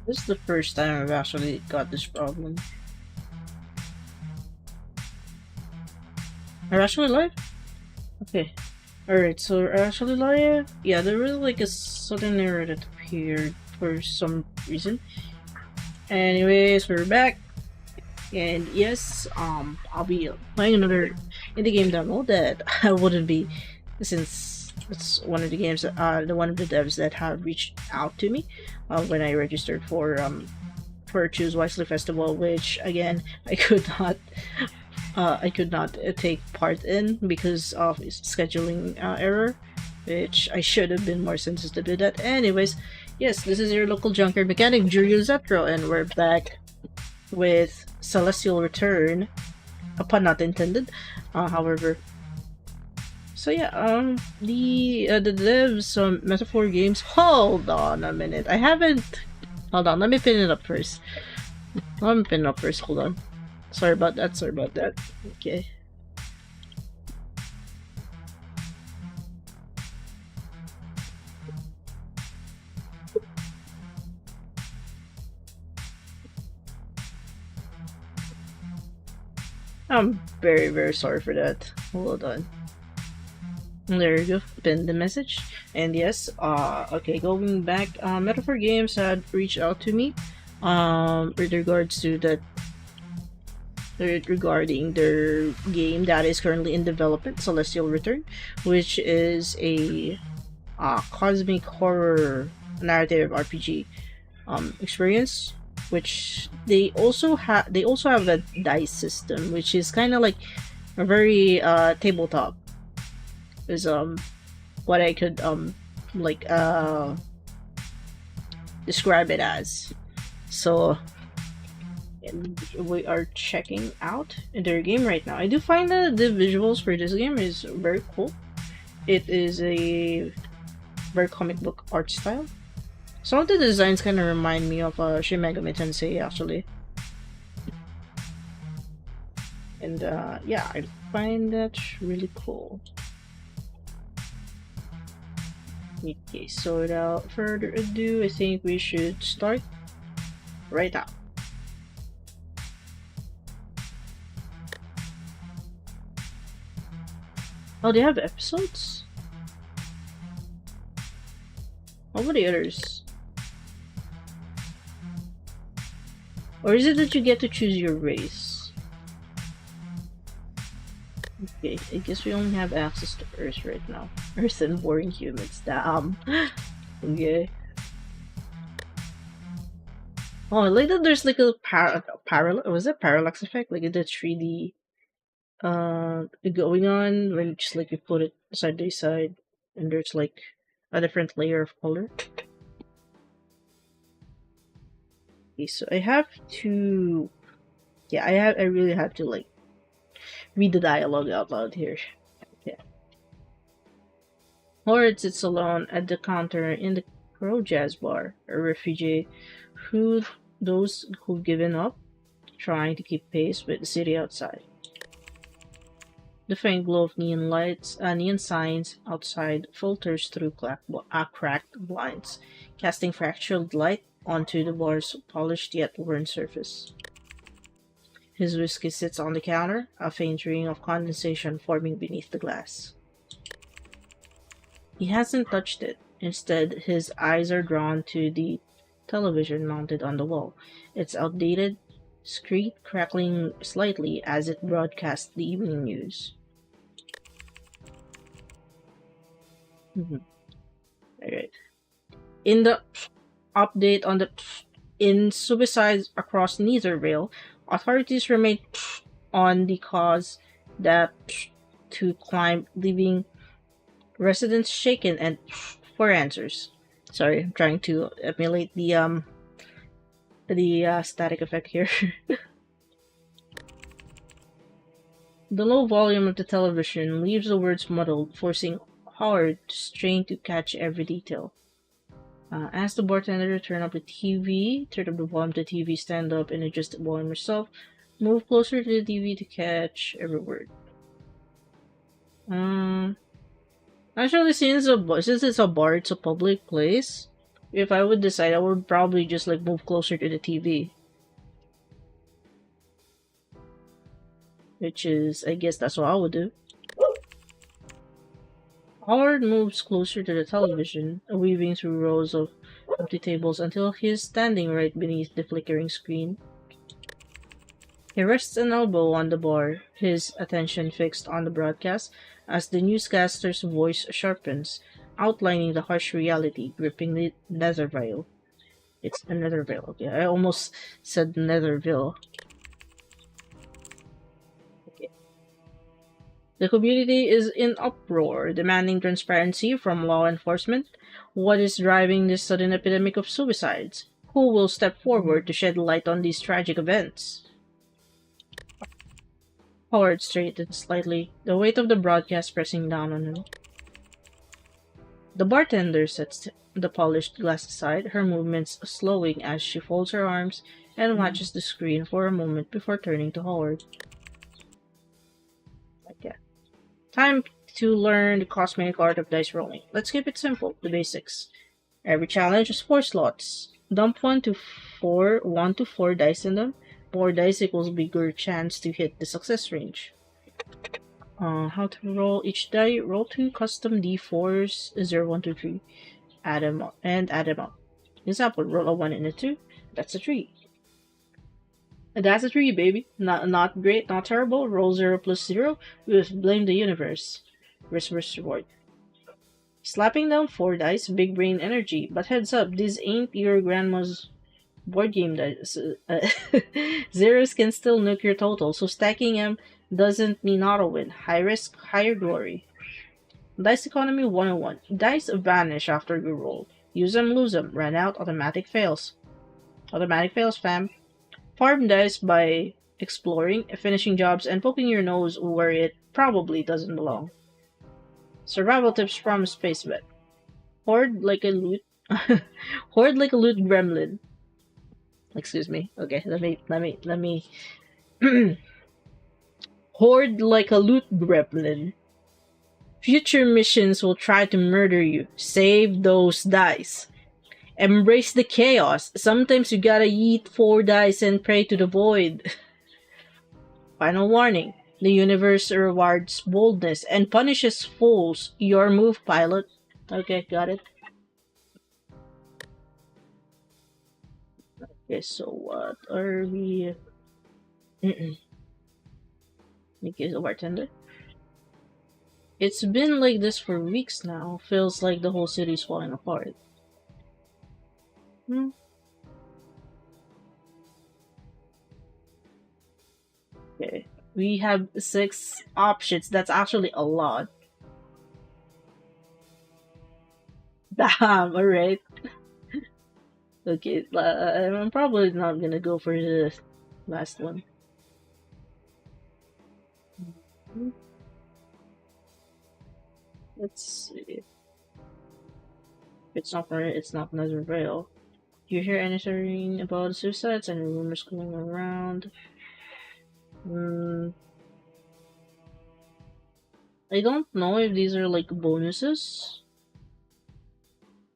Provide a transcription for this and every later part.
This is the first time I've actually got this problem. Are actually live? Okay. Alright, so are actually live? Yeah, there was like a sudden error that appeared for some reason. Anyways, we're back. And yes, I'll be playing another indie game demo that I wouldn't be, since it's one of the games that, the one of the devs that have reached out to me when I registered for Choose Wisely Festival, which again I could not take part in because of scheduling error, which I should have been more sensitive to that. Anyways, yes, this is your local junkyard mechanic, Zett-ro, and we're back with Celestial Return, a pun not intended. However, so yeah, the devs MetaphorGames. Hold on a minute, I haven't. Hold on, let me pin it up first. Let me pin it up first. Hold on. Sorry about that. Sorry about that. Okay. I'm very, very sorry for that. Hold on. There you go. Pin the message. And yes, okay, going back, MetaphorGames had reached out to me, with regards to that, regarding their game that is currently in development, Celestial Return, which is a cosmic horror narrative RPG experience, which they also have a dice system, which is kind of like a very tabletop is what I could like describe it as. So we are checking out their game right now. I do find that the visuals for this game is very cool. It is a very comic book art style. Some of the designs kind of remind me of Shin Megami Tensei, actually. And yeah, I find that really cool. Okay, so without further ado, I think we should start right now. Oh, they have episodes? What about the others? Or is it that you get to choose your race? Okay, I guess we only have access to Earth right now. Earth and boring humans. Damn. Okay. Oh, like that there's like a parallel, was it parallax effect? Like the 3D going on when just like you put it side by side and there's like a different layer of color. Okay, so I have to, yeah, I really have to like read the dialogue out loud here. Yeah. Horde sits alone at the counter in the Crow Jazz Bar, a refugee who those who've given up, trying to keep pace with the city outside. The faint glow of neon lights, neon signs outside filters through cracked blinds, casting fractured light onto the bar's polished yet worn surface. His whiskey sits on the counter, a faint ring of condensation forming beneath the glass. He hasn't touched it. Instead, his eyes are drawn to the television mounted on the wall. Its outdated screen crackling slightly as it broadcasts the evening news. Alright. In the update on the in suicides across Nethervale, authorities remain on the cause that to climb, leaving residents shaken and for answers. Sorry, I'm trying to emulate the static effect here. The low volume of the television leaves the words muddled, forcing Howard to strain to catch every detail. Ask the bartender to turn up the TV, turn up the volume of the TV, stand up and adjust the volume yourself. Move closer to the TV to catch every word. Actually, since it's a bar, it's a public place. If I would decide, I would probably just like move closer to the TV. Which is, I guess that's what I would do. Howard moves closer to the television, weaving through rows of empty tables until he is standing right beneath the flickering screen. He rests an elbow on the bar, his attention fixed on the broadcast as the newscaster's voice sharpens, outlining the harsh reality gripping the Netherville. It's a Netherville. Okay, I almost said Netherville. Okay. The community is in uproar, demanding transparency from law enforcement. What is driving this sudden epidemic of suicides? Who will step forward to shed light on these tragic events? Howard straightened slightly, the weight of the broadcast pressing down on him. The bartender sets the polished glass aside, her movements slowing as she folds her arms and watches the screen for a moment before turning to Howard. Okay. Time to learn the cosmic art of dice rolling. Let's keep it simple, the basics. Every challenge is 4 slots. Dump 1 to 4 dice in them. More dice equals bigger chance to hit the success range. How to roll each die? Roll 2 custom d4s 0, 1, 2, 3. Add them up and add them up. Example: roll a 1 and a 2. That's a 3. And that's a 3, baby. Not great, not terrible. Roll 0 plus 0. We've blamed the universe. Risk versus reward. Slapping down 4 dice, big brain energy. But heads up, this ain't your grandma's board game dice. Zeros can still nuke your total, so stacking them doesn't mean auto win. High risk, higher glory. Dice Economy 101. Dice vanish after you roll. Use them, lose them. Run out, automatic fails. Automatic fails, fam. Farm dice by exploring, finishing jobs, and poking your nose where it probably doesn't belong. Survival tips from Space Vet. Hoard like a loot. Hoard like a loot gremlin. Excuse me. Okay, let me. Hoard like a loot gremlin. Future missions will try to murder you. Save those dice. Embrace the chaos. Sometimes you gotta eat 4 dice and pray to the void. Final warning. The universe rewards boldness and punishes fools. Your move, pilot. Okay, got it. Okay, so what are we... Okay, the bartender. It's been like this for weeks now. Feels like the whole city's falling apart. Okay, we have 6 options. That's actually a lot. Damn, alright. Okay, I'm probably not gonna go for the last one. Let's see. If it's not for it, it's not another veil. Do you hear anything about suicides and rumors going around? I don't know if these are like bonuses.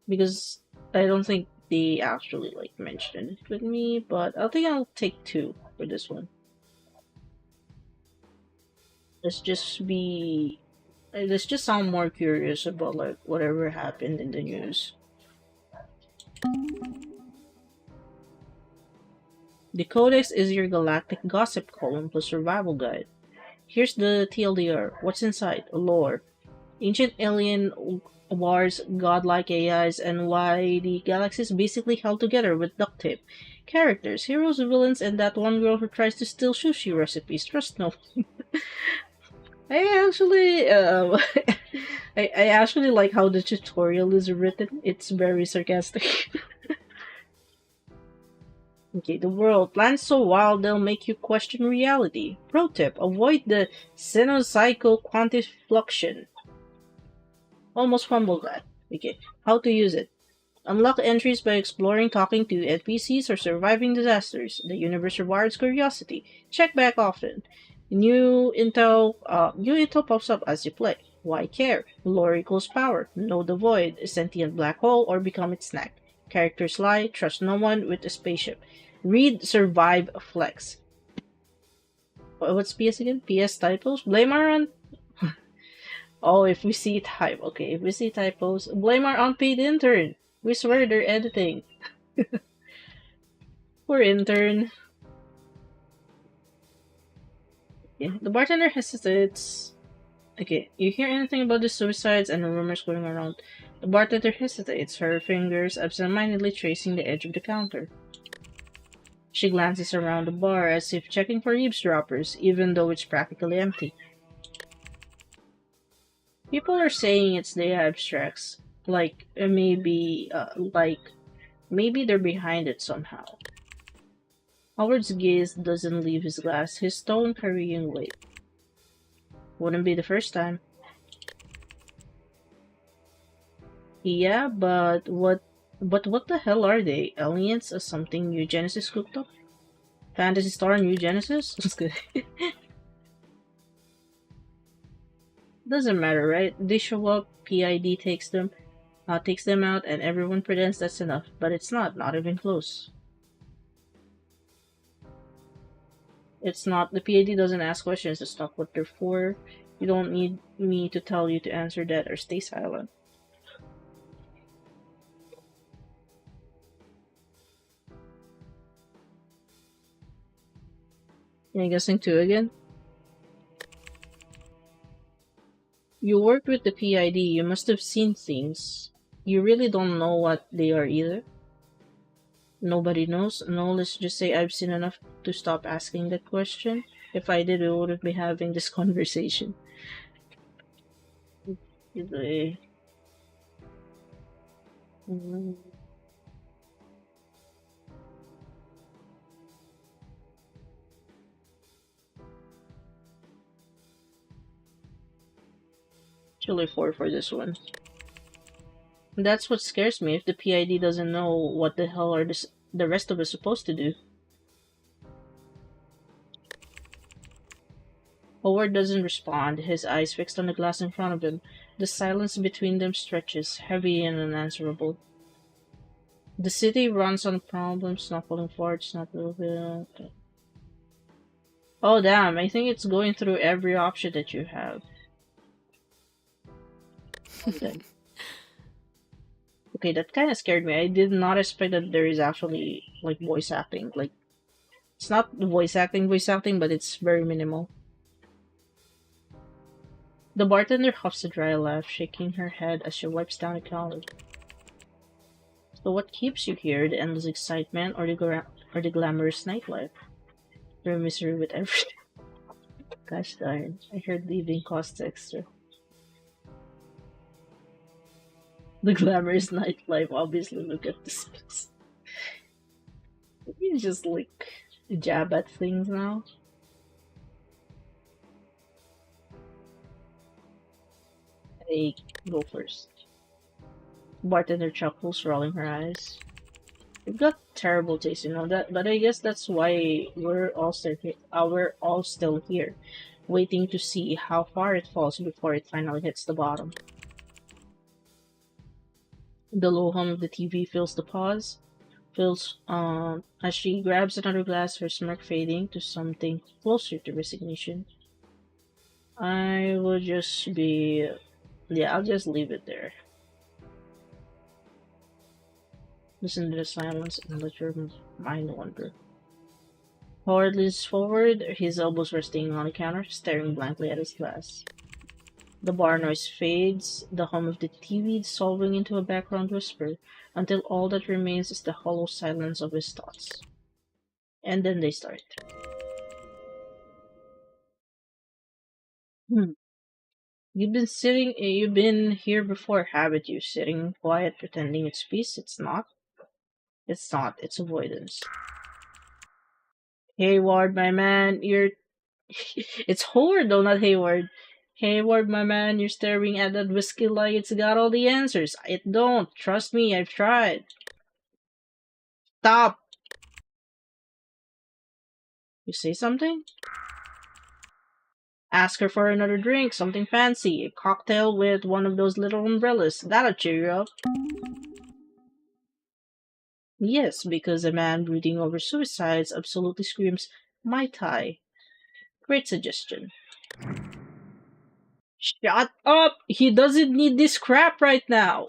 Because I don't think they actually like mentioned it with me, but I think I'll take 2 for this one. Let's just sound more curious about like whatever happened in the news. The Codex is your galactic gossip column plus survival guide. Here's the TLDR. What's inside? Lore. Ancient alien wars, godlike AIs, and why the galaxy is basically held together with duct tape. Characters, heroes, villains, and that one girl who tries to steal sushi recipes. Trust no one. I actually, I actually like how the tutorial is written. It's very sarcastic. Okay, the world. Plans so wild they'll make you question reality. Pro tip, avoid the Xenopsycho quantifluction. Almost fumbled that. Okay, how to use it. Unlock entries by exploring, talking to NPCs, or surviving disasters. The universe rewards curiosity. Check back often. New intel pops up as you play. Why care? Lore equals power. Know the void, a sentient black hole, or become its snack. Characters lie, trust no one with a spaceship. Read, survive, flex. What's PS again? PS typos? Blame our on... Oh, if we see type. Okay, if we see typos, blame our unpaid intern. We swear they're editing. Poor intern. Yeah, the bartender hesitates. Okay, you hear anything about the suicides and the rumors going around? The bartender hesitates, her fingers absentmindedly tracing the edge of the counter. She glances around the bar as if checking for eavesdroppers, even though it's practically empty. People are saying it's the abstracts, maybe they're behind it somehow. Howard's gaze doesn't leave his glass, his tone carrying weight. Wouldn't be the first time. Yeah, but what the hell are they? Aliens or something New Genesis cooked up? Fantasy Star New Genesis? That's good. Doesn't matter, right? They show up, PID takes them out, and everyone pretends that's enough, but it's not even close. It's not. The PID doesn't ask questions to stop what they're for. You don't need me to tell you to answer that or stay silent. Are you guessing two again? You worked with the PID, you must have seen things. You really don't know what they are either. Nobody knows? No, let's just say I've seen enough to stop asking that question. If I did, we wouldn't be having this conversation. Actually, four for this one. That's what scares me. If the PID doesn't know, what the hell are the rest of us supposed to do? Howard doesn't respond, his eyes fixed on the glass in front of him. The silence between them stretches, heavy and unanswerable. The city runs on problems, not pulling forwards, not moving. Oh damn, I think it's going through every option that you have. Okay, that kind of scared me. I did not expect that there is actually, like, voice acting. Like, it's not voice acting, but it's very minimal. The bartender huffs a dry laugh, shaking her head as she wipes down the collar. So what keeps you here? The endless excitement or the glamorous nightlife? Your misery with everything. Gosh darn, I heard leaving costs extra. The glamorous nightlife, obviously, look at this place. You just, like, jab at things now. Hey, go first. Bartender chuckles, rolling her eyes. You've got terrible taste, you know that, but I guess that's why we're all still here, waiting to see how far it falls before it finally hits the bottom. The low hum of the TV fills the pause. As she grabs another glass, her smirk fading to something closer to resignation. I will just be... Yeah, I'll just leave it there. Listen to the silence and let your mind wander. Howard leans forward, his elbows resting on the counter, staring blankly at his glass. The bar noise fades, the hum of the TV dissolving into a background whisper, until all that remains is the hollow silence of his thoughts. And then they start. You've been here before, haven't you? Sitting quiet, pretending it's peace. It's not. It's avoidance. Hayward, my man, you're... It's Howard though, not Hayward. Hayward, my man, you're staring at that whiskey like it's got all the answers. It don't. Trust me, I've tried. Stop! You say something? Ask her for another drink, something fancy. A cocktail with one of those little umbrellas. That'll cheer you up. Yes, because a man brooding over suicides absolutely screams, "My tie." Great suggestion. Shut up! He doesn't need this crap right now!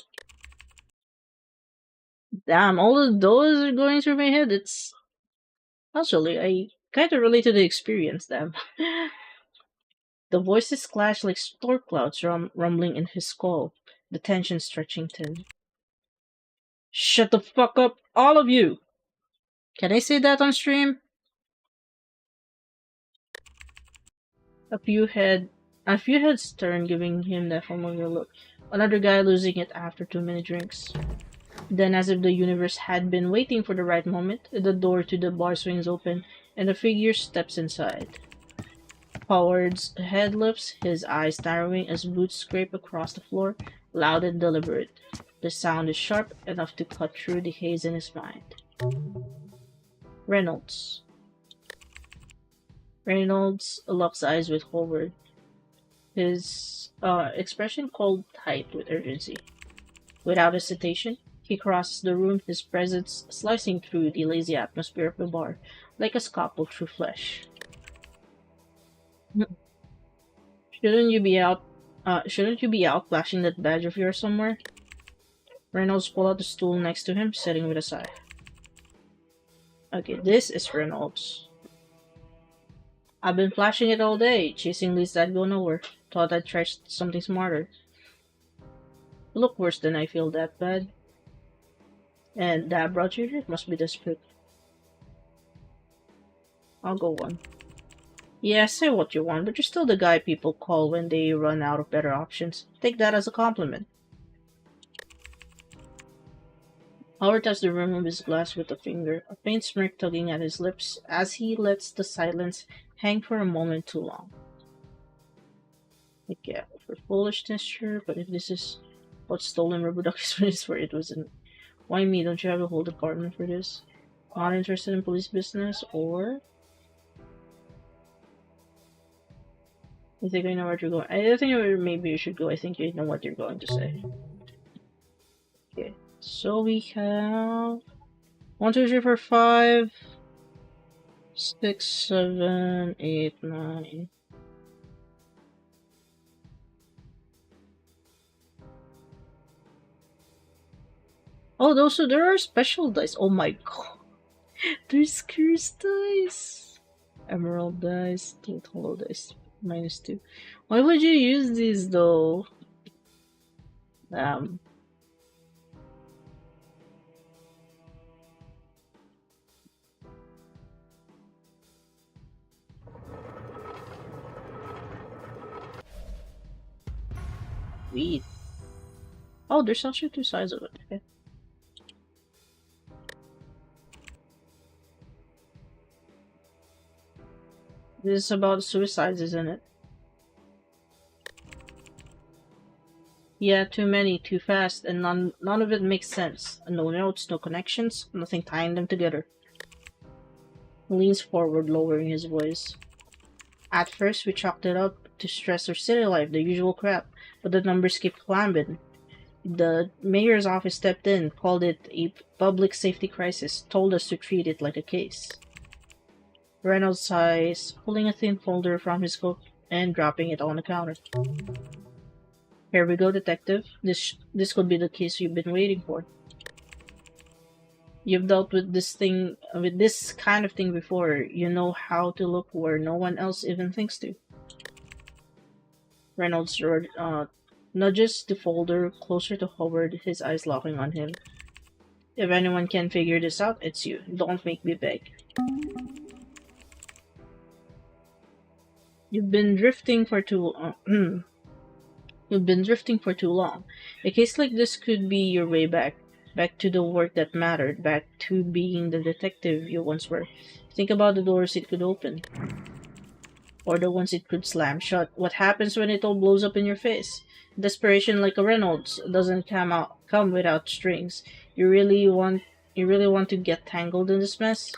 Damn, all of those are going through my head. It's. Actually, I kinda relate to the experience, damn. The voices clash like storm clouds rumbling in his skull, the tension stretching thin. Shut the fuck up, all of you! Can I say that on stream? A few head a few heads turn, giving him that familiar look. Another guy losing it after too many drinks. Then, as if the universe had been waiting for the right moment, the door to the bar swings open, and a figure steps inside. Howard's head lifts, his eyes narrowing as boots scrape across the floor, loud and deliberate. The sound is sharp enough to cut through the haze in his mind. Reynolds. Reynolds locks eyes with Howard, his expression cold tight with urgency. Without hesitation, he crosses the room, his presence slicing through the lazy atmosphere of the bar like a scalpel through flesh. Shouldn't you be out? Shouldn't you be out flashing that badge of yours somewhere? Reynolds pulled out the stool next to him, sitting with a sigh. Okay, this is Reynolds. I've been flashing it all day, chasing leads that go nowhere. Thought I'd try something smarter. You look worse than I feel that bad. And that brought you here? Must be desperate. I'll go one. Yeah, say what you want, but you're still the guy people call when they run out of better options. Take that as a compliment. Howard taps the rim of his glass with a finger, a faint smirk tugging at his lips as he lets the silence hang for a moment too long. Like, yeah, for foolishness, sure, but if this is what stolen reproduction is for, it wasn't. Why me? Don't you have a whole department for this? Not interested in police business, or? I think I know where you're going. I think maybe you should go. I think you know what you're going to say. Okay. So we have 1, 2, 3, 4, 5, 6, 7, 8, 9. Oh, there are special dice. Oh my god. There's curse dice. Emerald dice. Hollow dice. -2. Why would you use these though? Weed. Oh, there's actually two sides of it. Okay. This is about suicides, isn't it? Yeah, too many, too fast, and none of it makes sense. No notes, no connections, nothing tying them together. He leans forward, lowering his voice. At first, we chalked it up to stress or city life, the usual crap, but the numbers keep climbing. The mayor's office stepped in, called it a public safety crisis, told us to treat it like a case. Reynolds sighs, pulling a thin folder from his coat and dropping it on the counter. Here we go, detective. This could be the case you've been waiting for. You've dealt with this kind of thing before. You know how to look where no one else even thinks to. Reynolds nudges the folder closer to Howard, his eyes locking on him. If anyone can figure this out, it's you. Don't make me beg. You've been drifting for too You've been drifting for too long. A case like this could be your way back. Back to the work that mattered. Back to being the detective you once were. Think about the doors it could open. Or the ones it could slam shut. What happens when it all blows up in your face? Desperation like a Reynolds doesn't come without strings. You really want to get tangled in this mess?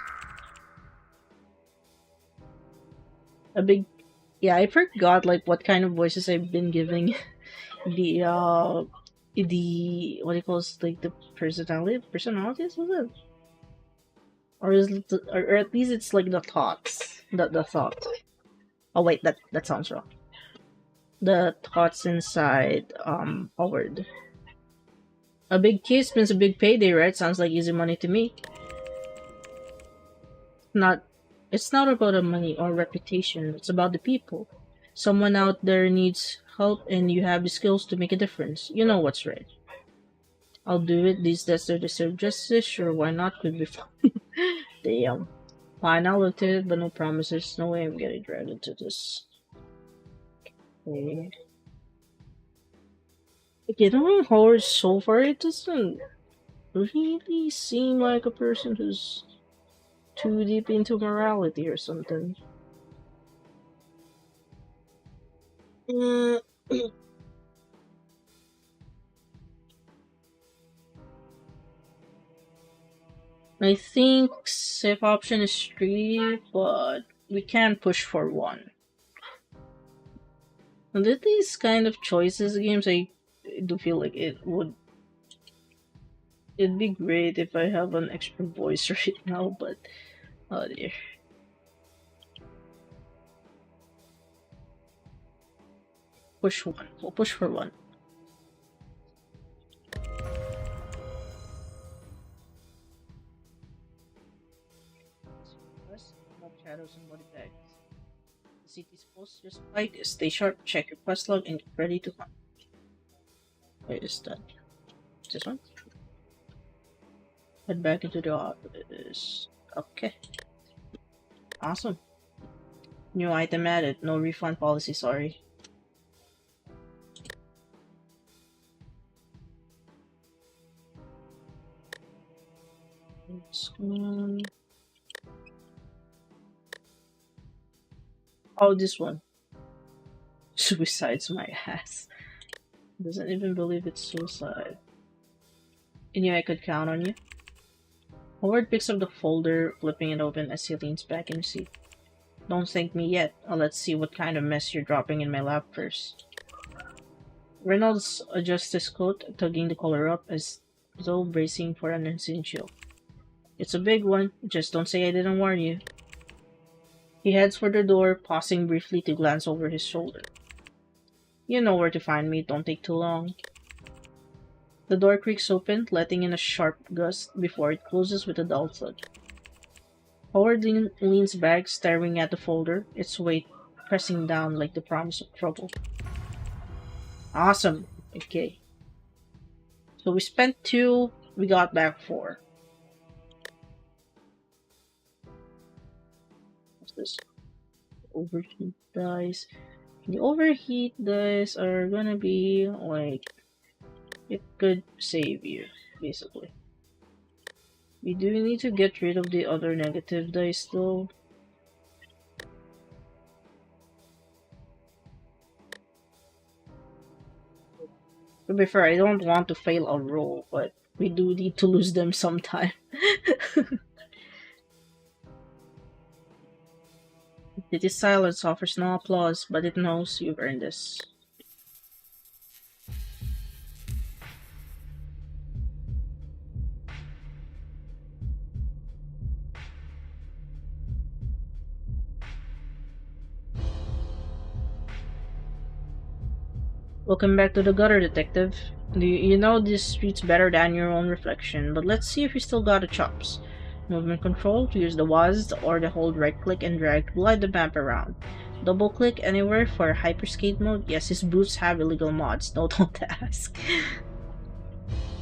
Yeah, I forgot like what kind of voices I've been giving. the what do you call it, like the personalities, was it? or at least it's like the thoughts, the thought. Oh wait, that sounds wrong. The thoughts inside Howard. A big kiss means a big payday, right? Sounds like easy money to me. Not, it's not about the money or reputation. It's about the people. Someone out there needs help, and you have the skills to make a difference. You know what's right. I'll do it. These deaths deserve justice. Sure, why not? Could be fun. Damn. Fine, I'll look at it, but no promises. No way I'm getting dragged into this. Okay. Getting Howard so far, it doesn't really seem like a person who's too deep into morality or something. Mm, I think safe option is 3, but we can push for 1. And with these kind of choices games, I do feel like it'd be great if I have an extra voice right now, but oh dear. Push 1. We'll push for 1. Shadows and body bags. The city's close to your spike. Stay sharp, check your quest log, and get ready to hunt. Where is that? This one? Head back into the office. Okay. Awesome. New item added. No refund policy, sorry. This one. Oh, this one. Suicide's my ass. Doesn't even believe it's suicide. You knew I could count on you. Howard picks up the folder, flipping it open as he leans back in his seat. Don't thank me yet. Let's see what kind of mess you're dropping in my lap first. Reynolds adjusts his coat, tugging the collar up as though bracing for an instant chill. It's a big one. Just don't say I didn't warn you. He heads for the door, pausing briefly to glance over his shoulder. You know where to find me. Don't take too long. The door creaks open, letting in a sharp gust before it closes with a dull thud. Howard leans back, staring at the folder, its weight pressing down like the promise of trouble. Awesome. Okay. So we spent 2, we got back 4. What's this? Overheat dice. The overheat dice are gonna be like, it could save you, basically. We do need to get rid of the other negative dice though. To be fair, I don't want to fail a roll, but we do need to lose them sometime. City's silence offers no applause, but it knows you've earned this. Welcome back to the gutter, detective. You know these streets better than your own reflection, but let's see if you still got the chops. Movement control, to use the WASD or the hold right click and drag to glide the map around. Double click anywhere for hyperskate mode. Yes, his boots have illegal mods, no don't ask.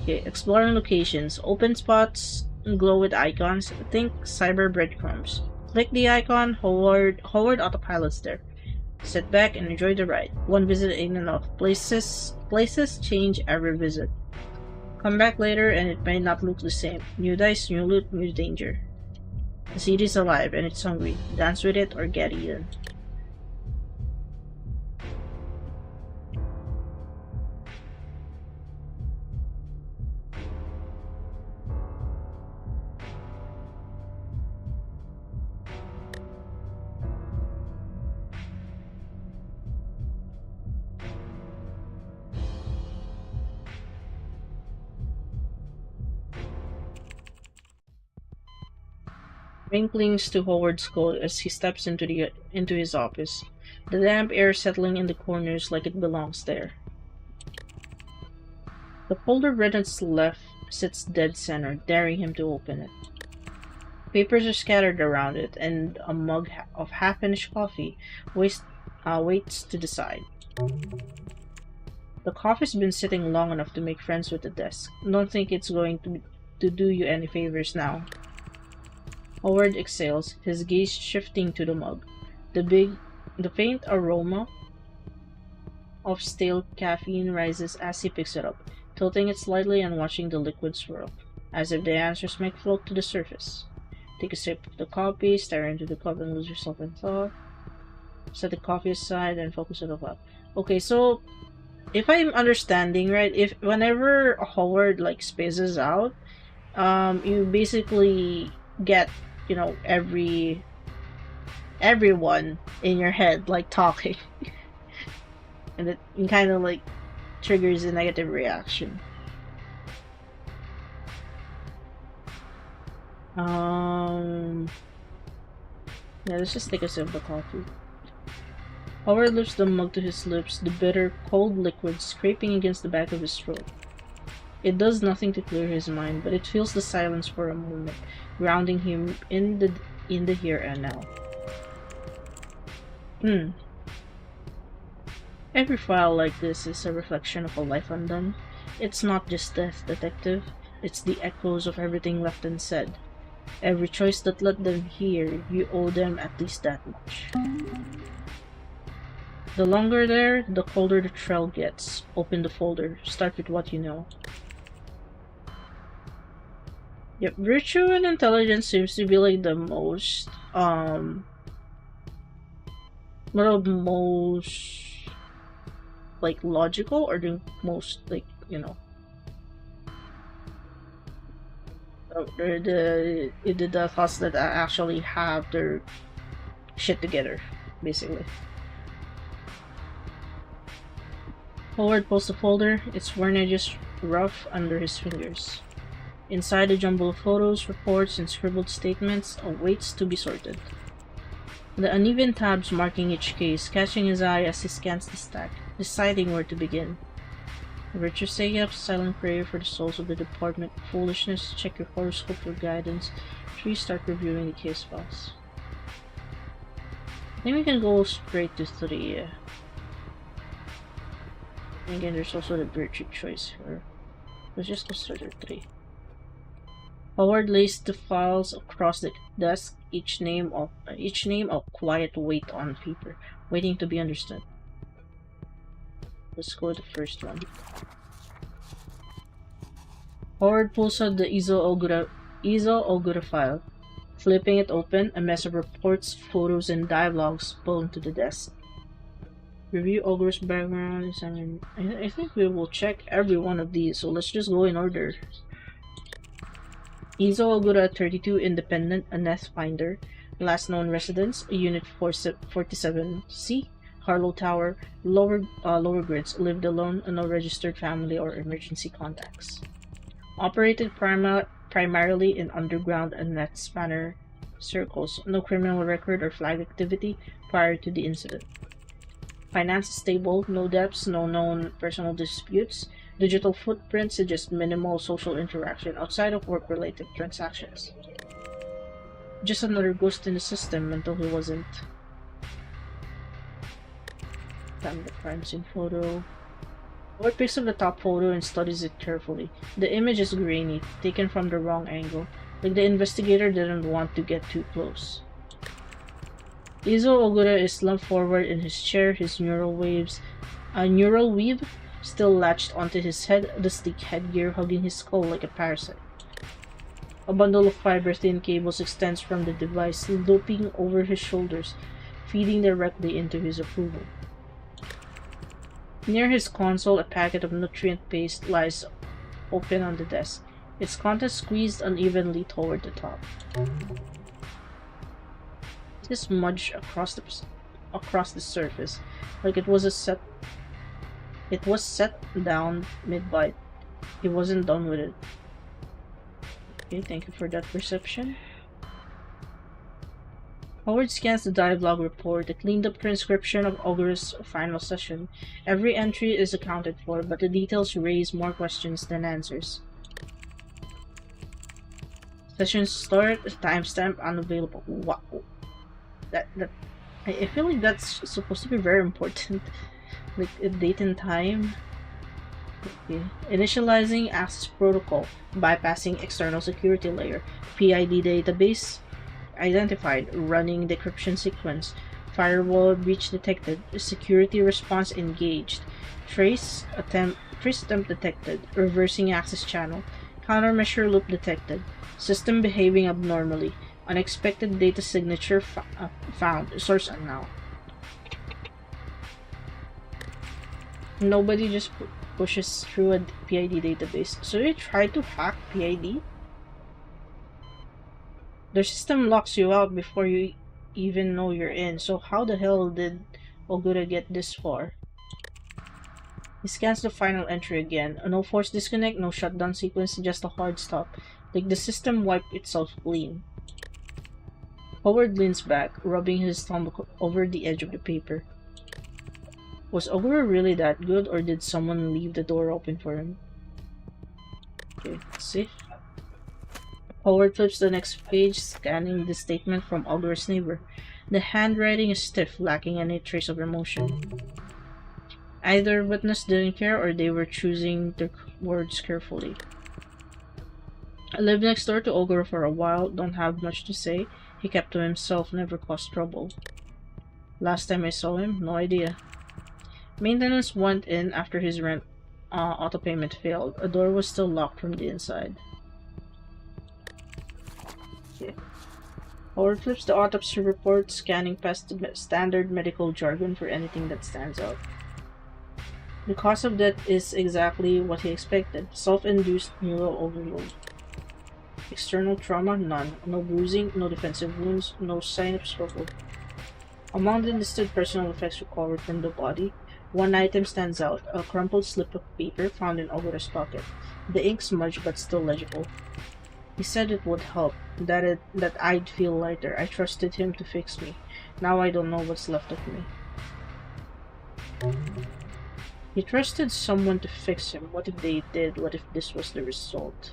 Okay, exploring locations. Open spots glow with icons. Think cyber breadcrumbs. Click the icon, Howard autopilots there. Sit back and enjoy the ride. One visit ain't enough. Places change every visit. Come back later and it may not look the same. New dice, new loot, new danger. The city's alive and it's hungry. Dance with it or get eaten. Rain clings to Howard's coat as he steps into his office, the damp air settling in the corners like it belongs there. The folder right on his left sits dead center, daring him to open it. Papers are scattered around it, and a mug of half-finished coffee waits to the side. The coffee's been sitting long enough to make friends with the desk. Don't think it's going to do you any favors now. Howard exhales, his gaze shifting to the mug. The faint aroma of stale caffeine rises as he picks it up, tilting it slightly and watching the liquid swirl, as if the answers might float to the surface. Take a sip of the coffee, stare into the cup and lose yourself in thought. Set the coffee aside and focus on the cup. Okay, so if I'm understanding right, if whenever Howard like spaces out, you basically get, you know, everyone in your head like talking. And it kind of like triggers a negative reaction. Yeah, let's just take a sip of the coffee. Howard lifts the mug to his lips, the bitter, cold liquid scraping against the back of his throat. It does nothing to clear his mind, but it fills the silence for a moment, grounding him in the here and now. Every file like this is a reflection of a life undone. It's not just death, detective. It's the echoes of everything left unsaid. Every choice that let them hear, you owe them at least that much. The longer there, the colder the trail gets. Open the folder. Start with what you know. Yep, virtue and intelligence seems to be like the most, like logical, or the most, like, you know, the thoughts that actually have their shit together, basically. Howard pulls the folder, its worn edges rough under his fingers. Inside, a jumble of photos, reports, and scribbled statements awaits to be sorted. The uneven tabs marking each case, catching his eye as he scans the stack, deciding where to begin. Virtue say yes, silent prayer for the souls of the department. Foolishness, check your horoscope for guidance. 3, start reviewing the case files. I think we can go straight to 3. And again, there's also the virtue choice here. Let's just go start at 3. Howard lays the files across the desk, each name a quiet weight on paper, waiting to be understood. Let's go with the first one. Howard pulls out the Izo Ogura file. Flipping it open, a mess of reports, photos, and dialogues fall into the desk. Review Ogura's background. I think we will check every one of these, so let's just go in order. Izo Ogura, 32, independent, a nest finder. Last known residence, Unit 47C, Harlow Tower, lower grids, lived alone, no registered family or emergency contacts. Operated primarily in underground and net spanner circles, no criminal record or flag activity prior to the incident. Finance is stable, no debts, no known personal disputes. Digital footprint suggests minimal social interaction outside of work-related transactions. Just another ghost in the system until he wasn't. Damn, the crime scene photo. Howard picks up the top photo and studies it carefully. The image is grainy, taken from the wrong angle, like the investigator didn't want to get too close. Izo Ogura is slumped forward in his chair, his neural weave still latched onto his head, the sleek headgear hugging his skull like a parasite. A bundle of fiber-thin cables extends from the device, looping over his shoulders, feeding directly into his approval. Near his console, a packet of nutrient paste lies open on the desk, its contents squeezed unevenly toward the top. It is smudged across the surface, like it was set down mid-bite. He wasn't done with it. Okay, thank you for that perception. Howard scans the dialogue report, the cleaned up transcription of Ogre's final session. Every entry is accounted for, but the details raise more questions than answers. Session start, timestamp unavailable. Wow. I feel like that's supposed to be very important. Like a date and time. Okay. Initializing access protocol, bypassing external security layer. PID database identified, running decryption sequence. Firewall breach detected. Security response engaged. Trace attempt detected. Reversing access channel. Countermeasure loop detected. System behaving abnormally. Unexpected data signature found. Source unknown. Nobody just pushes through a PID database. So you try to hack PID? Their system locks you out before you even know you're in. So how the hell did Ogura get this far? He scans the final entry again. No force disconnect, no shutdown sequence, just a hard stop. Like the system wiped itself clean. Howard leans back, rubbing his thumb over the edge of the paper. Was Ogura really that good, or did someone leave the door open for him? Okay, let's see. Howard flips the next page, scanning the statement from Ogura's neighbor. The handwriting is stiff, lacking any trace of emotion. Either witness didn't care, or they were choosing their words carefully. I lived next door to Ogura for a while, don't have much to say. He kept to himself, never caused trouble. Last time I saw him, no idea. Maintenance went in after his rent auto payment failed. A door was still locked from the inside. Okay. Howard flips the autopsy report, scanning past the standard medical jargon for anything that stands out. The cause of death is exactly what he expected. Self-induced neural overload. External trauma? None. No bruising, no defensive wounds, no sign of struggle. Among the listed personal effects recovered from the body, one item stands out, a crumpled slip of paper found in Ogura's pocket. The ink smudged but still legible. He said it would help, that I'd feel lighter. I trusted him to fix me. Now I don't know what's left of me. He trusted someone to fix him. What if they did? What if this was the result?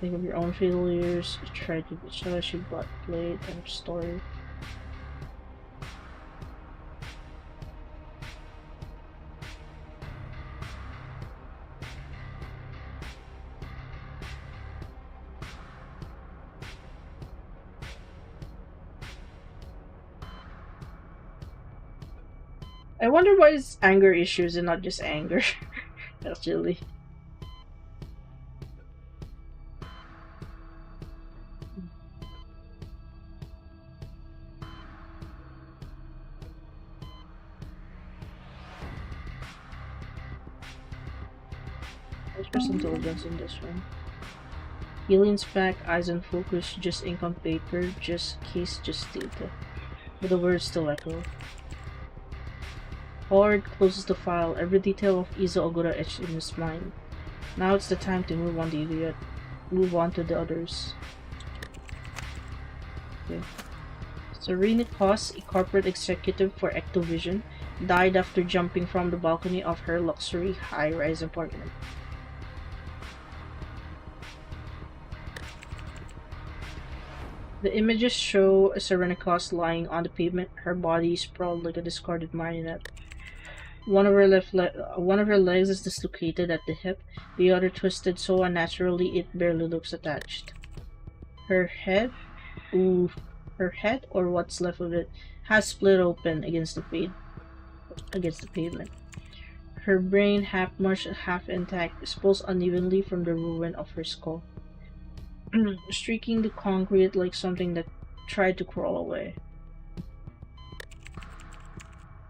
Think of your own failures. Try to judge your butt plate and story. I wonder why it's anger issues and not just anger. Actually. There's intelligence in this one. He leans back, eyes on focus, just ink on paper, just case, just data. But the words still echo. Howard closes the file, every detail of Iza Ogura etched in his mind. Now it's the time to move on to the others. Okay. Serena Koss, a corporate executive for Ectovision, died after jumping from the balcony of her luxury high-rise apartment. The images show Serena Koss lying on the pavement, her body sprawled like a discarded marionette. One of her legs is dislocated at the hip, the other twisted so unnaturally it barely looks attached. Her head, or what's left of it, has split open against the pavement. Her brain, half mushed, half intact, spills unevenly from the ruin of her skull, streaking the concrete like something that tried to crawl away.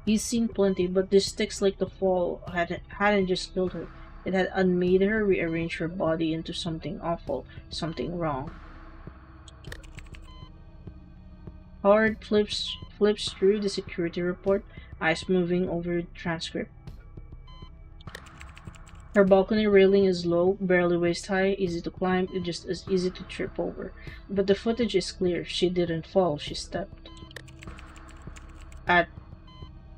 He's seen plenty, but this sticks like the fall hadn't just killed her. It had unmade her, rearranged her body into something awful, something wrong. Howard flips through the security report, eyes moving over the transcript. Her balcony railing is low, barely waist high, easy to climb, and just as easy to trip over. But the footage is clear. She didn't fall, she stepped. At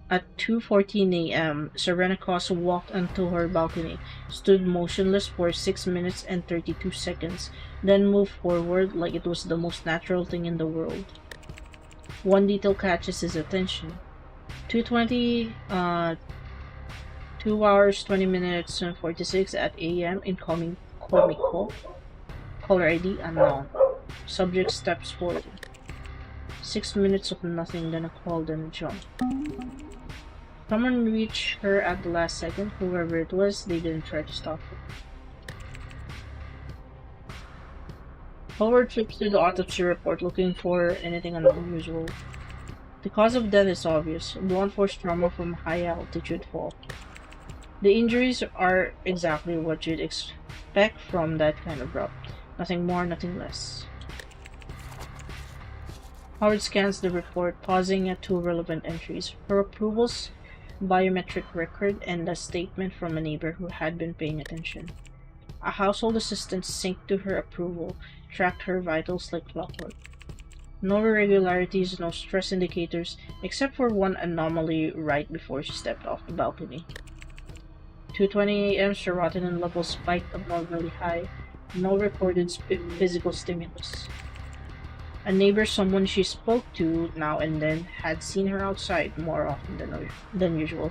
2:14 a.m., Serenakos walked onto her balcony, stood motionless for 6 minutes and 32 seconds, then moved forward like it was the most natural thing in the world. One detail catches his attention. 2:20, 2 hours, 20 minutes, and 46 at a.m. incoming call. Caller ID unknown. Subject steps forward. 6 minutes of nothing, then a call, then a jump. Someone reached her at the last second. Whoever it was, they didn't try to stop her. Howard flips through the autopsy report looking for anything unusual. The cause of death is obvious. Blunt force trauma from high altitude fall. The injuries are exactly what you'd expect from that kind of drop. Nothing more, nothing less. Howard scans the report, pausing at 2 relevant entries. Her approvals, biometric record, and a statement from a neighbor who had been paying attention. A household assistant synced to her approval, tracked her vitals like clockwork. No irregularities, no stress indicators, except for one anomaly right before she stepped off the balcony. 2:20 a.m. serotonin levels spiked abnormally high. No recorded physical stimulus. A neighbor, someone she spoke to now and then, had seen her outside more often than usual.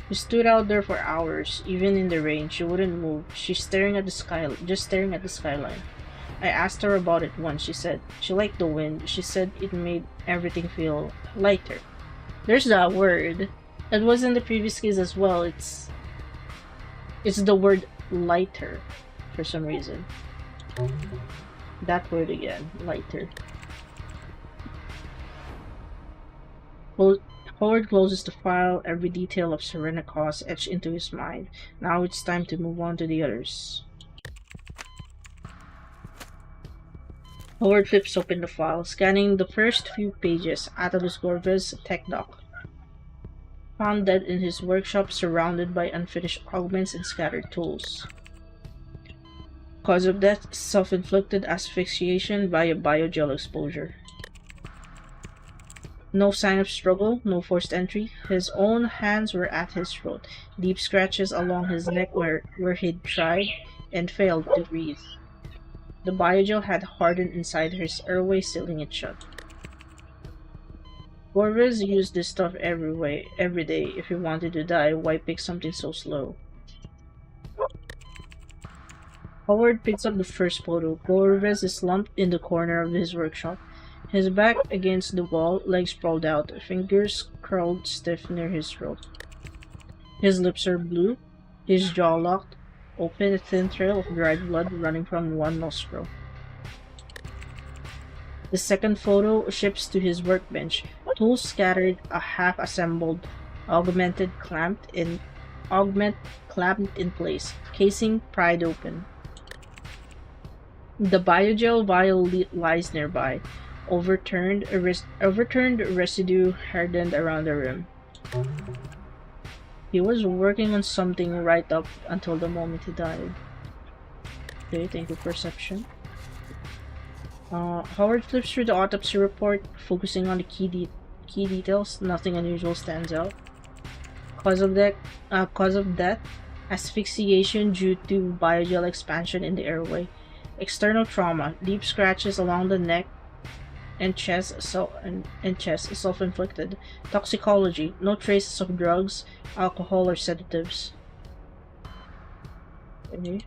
She stood out there for hours, even in the rain. She wouldn't move. She's staring at the sky, just staring at the skyline. I asked her about it once. She said she liked the wind. She said it made everything feel lighter. There's that word. It was in the previous case as well. It's the word lighter for some reason. That word again, lighter. Howard closes the file, every detail of Serenakos etched into his mind. Now it's time to move on to the others. Howard flips open the file, scanning the first few pages. Attalus Gorvez, tech doc. Found dead in his workshop, surrounded by unfinished augments and scattered tools. Cause of death, self-inflicted asphyxiation by a biogel exposure. No sign of struggle, no forced entry. His own hands were at his throat, deep scratches along his neck where he'd tried and failed to breathe. The biogel had hardened inside his airway, sealing it shut. Gorvez used this stuff every day. If he wanted to die, why pick something so slow? Howard picks up the first photo. Gorvez is slumped in the corner of his workshop. His back against the wall, legs sprawled out, fingers curled stiff near his throat. His lips are blue, his jaw locked, open, a thin trail of dried blood running from one nostril. The second photo ships to his workbench. Tools scattered, a half-assembled augment clamped in place, casing pried open. The biogel vial lies nearby. Overturned residue hardened around the rim. He was working on something right up until the moment he died. Okay, thank you, perception. Howard flips through the autopsy report, focusing on the key details. Nothing unusual stands out. Cause of death, asphyxiation due to biogel expansion in the airway. External trauma, deep scratches along the neck and chest, self-inflicted. Toxicology, no traces of drugs, alcohol, or sedatives. Okay.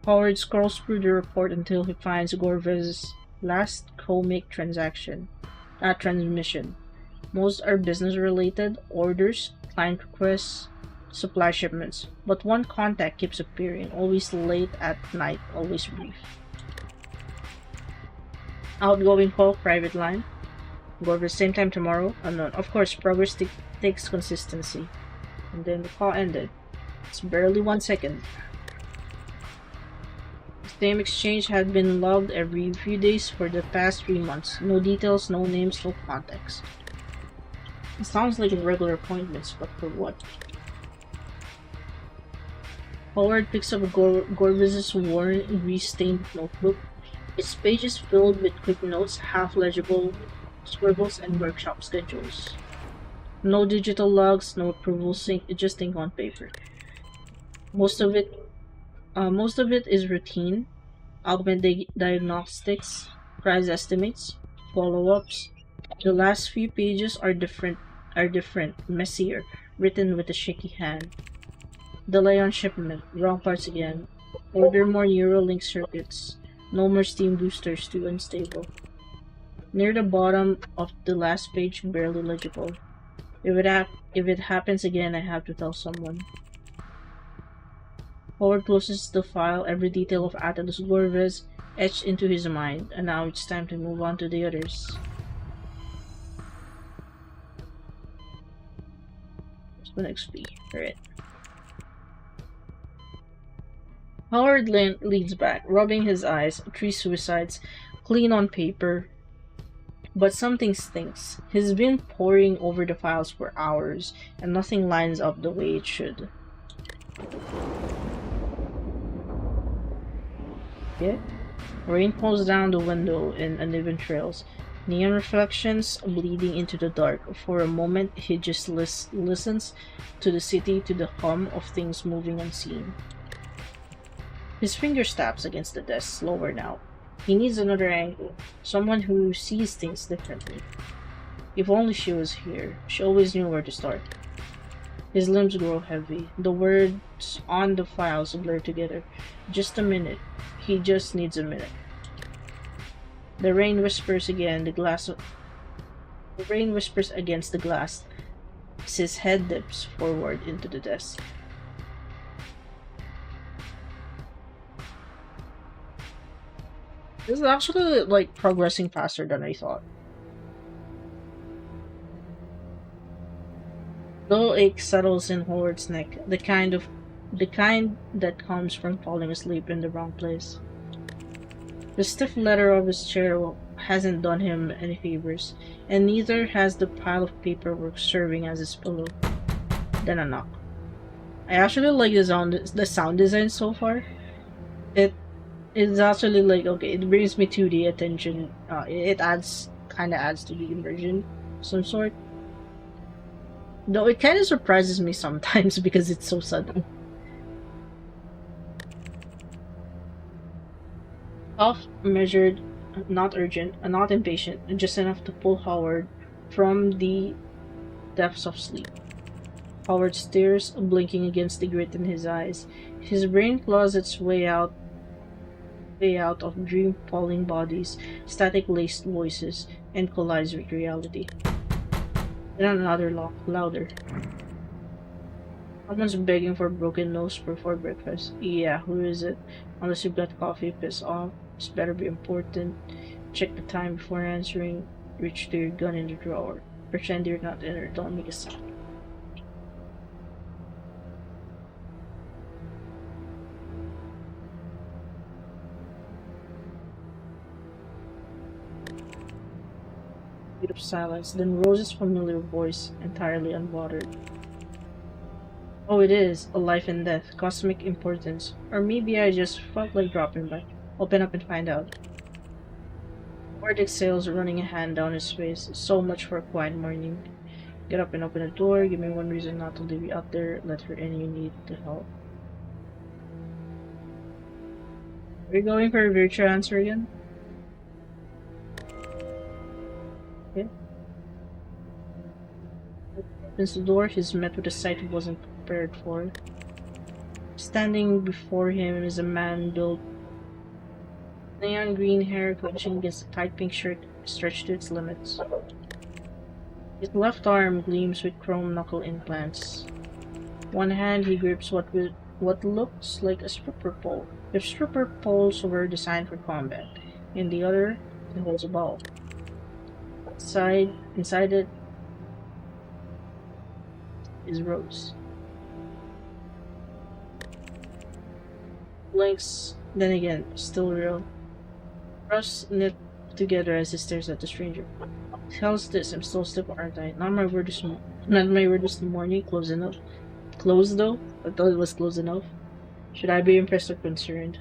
Howard scrolls through the report until he finds Gorvez's last co-make transmission. Most are business-related, orders, client requests, supply shipments, but one contact keeps appearing, always late at night, always brief. Outgoing call, private line. Gorvez, same time tomorrow, unknown. Of course, progress takes consistency. And then the call ended. It's barely 1 second. The same exchange had been logged every few days for the past 3 months. No details, no names, no context. It sounds like regular appointments, but for what? Howard picks up Gorbis's worn, grease-stained notebook. Its pages filled with quick notes, half-legible scribbles, and workshop schedules. No digital logs, no approval sync, just ink on paper. Most of it, most of it is routine. Augmented diagnostics, price estimates, follow-ups. The last few pages are different, messier, written with a shaky hand. Delay on shipment, wrong parts again. Order more Neuralink circuits. No more steam boosters, too unstable. Near the bottom of the last page, barely legible. If it happens again, I have to tell someone. Howard closes the file, every detail of Atlas Gorves etched into his mind, and now it's time to move on to the others. What's the next XP? Alright. Howard leans back, rubbing his eyes. 3 suicides, clean on paper. But something stinks. He's been poring over the files for hours, and nothing lines up the way it should. Yeah? Rain falls down the window in uneven trails. Neon reflections bleeding into the dark. For a moment, he just listens to the city, to the hum of things moving unseen. His finger taps against the desk, slower now. He needs another angle, someone who sees things differently. If only she was here. She always knew where to start. His limbs grow heavy. The words on the files blur together. Just a minute. He just needs a minute. The rain whispers again. The rain whispers against the glass as his head dips forward into the desk. This is actually like progressing faster than I thought. Dull ache settles in Howard's neck, the kind that comes from falling asleep in the wrong place. The stiff leather of his chair hasn't done him any favors, and neither has the pile of paperwork serving as his pillow. Then a knock. I actually like the sound design so far. It's actually like, okay, it brings me to the attention. It kind of adds to the immersion of some sort. Though it kind of surprises me sometimes because it's so sudden. Off, measured, not urgent, not impatient, just enough to pull Howard from the depths of sleep. Howard stares, blinking against the grit in his eyes. His brain claws its way out of dream-falling bodies, static-laced voices, and collides with reality. Then another lock, louder. Someone's begging for broken nose before breakfast. Yeah, who is it? Unless you've got coffee, piss off. This better be important. Check the time before answering. Reach to your gun in the drawer. Pretend you're not in or don't make a sound. Bit of silence, then Rose's familiar voice, entirely unbothered. Oh, it is. A life and death. Cosmic importance. Or maybe I just felt like dropping by. Open up and find out. Ward exhales, running a hand down his face. So much for a quiet morning. Get up and open the door. Give me one reason not to leave you out there. Let her in, you need the help. Are we going for a virtual answer again? Okay. Opens the door. He's met with a sight he wasn't prepared for. Standing before him is a man built neon green hair clutching against a tight pink shirt stretched to its limits. His left arm gleams with chrome knuckle implants. One hand he grips what looks like a stripper pole, if stripper poles were designed for combat. In the other, he holds a ball. Inside it is Rose. Blinks, then again, still real. Brows knit together as he stares at the stranger. How's this? I'm still stiff, aren't I? Not my word this morning. Close enough. Close though? I thought it was close enough. Should I be impressed or concerned?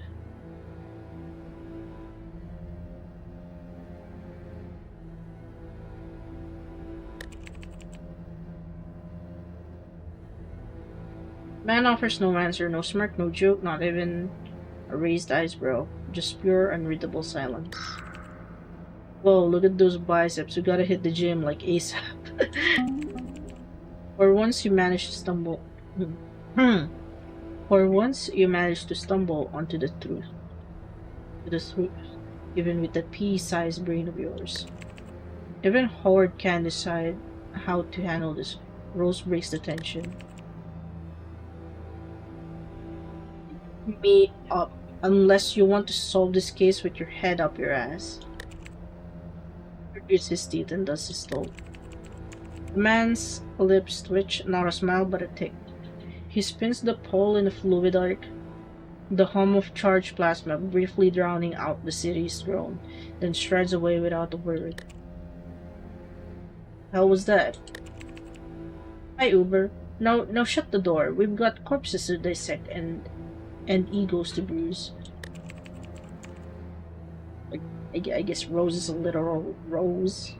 Man offers no answer, no smirk, no joke, not even a raised eyebrow. Just pure, unreadable silence. Whoa, look at those biceps. We gotta hit the gym like ASAP. For once you managed to stumble. Hmm. For once you managed to stumble onto the truth. The truth. Even with that pea-sized brain of yours. Even Howard can decide how to handle this. Rose breaks the tension. Me up. Unless you want to solve this case with your head up your ass. He grits his teeth and does his toll. The man's lips twitch, not a smile but a tick. He spins the pole in the fluid arc, the hum of charged plasma briefly drowning out the city's drone, then strides away without a word. How was that? Hi, Uber. Now shut the door. We've got corpses to dissect and egos to bruise. I guess Rose is a literal rose.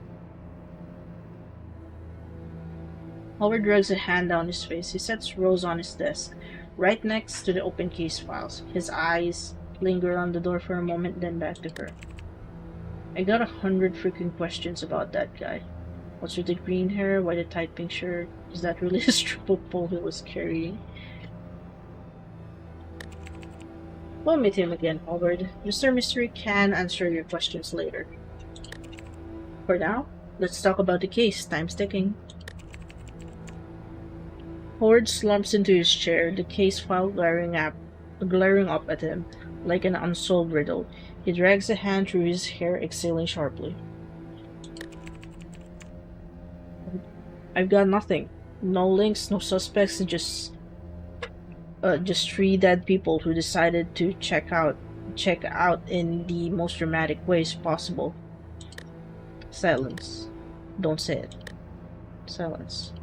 Howard drags a hand down his face. He sets Rose on his desk, right next to the open case files. His eyes linger on the door for a moment, then back to her. I got 100 freaking questions about that guy. What's with the green hair? Why the tight pink shirt? Is that really his triple pole he was carrying? We'll meet him again, Howard. Mr. Mystery can answer your questions later. For now, let's talk about the case. Time's ticking. Howard slumps into his chair, the case file glaring up at him like an unsolved riddle. He drags a hand through his hair, exhaling sharply. I've got nothing. No links, no suspects, just three dead people who decided to check out in the most dramatic ways possible. Silence. Don't say it. Silence.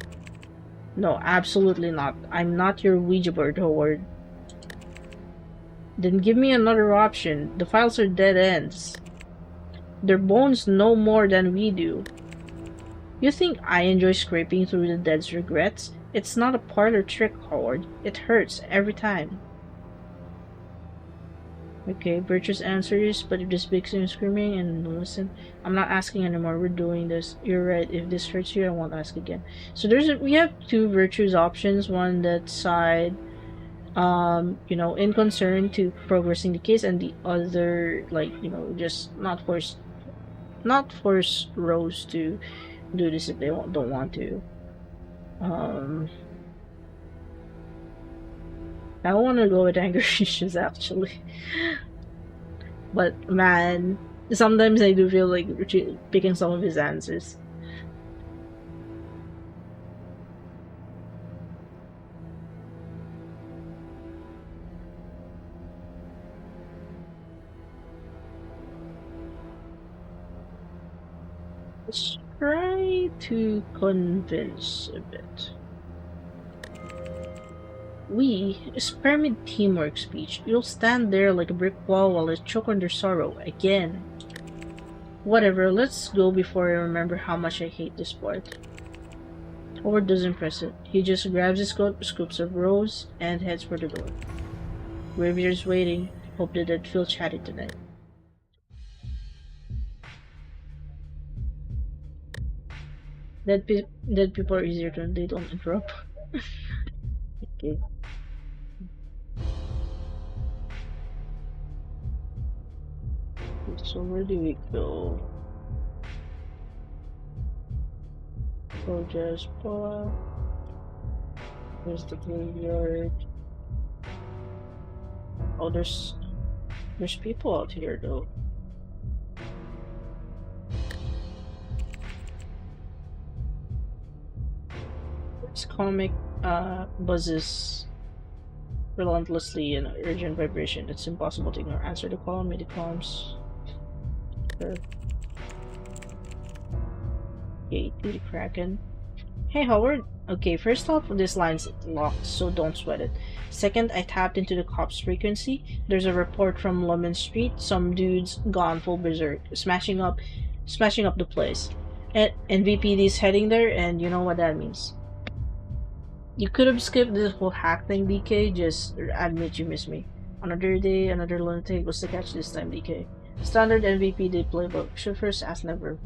No, absolutely not. I'm not your Ouija board, Howard. Then give me another option. The files are dead ends. Their bones know more than we do. You think I enjoy scraping through the dead's regrets? It's not a parlor trick, Howard. It hurts every time. Okay, Virtuous answers, but if this makes him screaming and listen, I'm not asking anymore. We're doing this. You're right. If this hurts you, I won't ask again. So we have two Virtuous options. One that side, in concern to progressing the case, and the other, just not force Rose to do this if they don't want to. I want to go with anger issues actually, but man, sometimes I do feel like picking some of his answers. Let's try to convince a bit. Spare me teamwork speech. You'll stand there like a brick wall while I choke under sorrow again. Whatever, let's go before I remember how much I hate this part. Howard doesn't press it. He just grabs his coat, scoops up Rose, and heads for the door. Graveyard's waiting. Hope they didn't feel chatty tonight. Dead people are easier to they don't interrupt. Okay. So where do we go? Soldier's Paw. There's the graveyard. Oh, there's people out here though. This comic buzzes relentlessly in urgent vibration. It's impossible to ignore. Answer the call, made the comms. Sure. Okay, to the Kraken. Hey Howard. Okay, first off, this line's locked, so don't sweat it. Second, I tapped into the cops frequency. There's a report from Lemon Street. Some dudes gone full berserk, smashing up the place. And NVPD's heading there, and you know what that means. You could have skipped this whole hack thing, DK. Just admit you miss me. Another day, another lunatic. What's the catch this time, DK? Standard NVPD playbook. Should first ask never.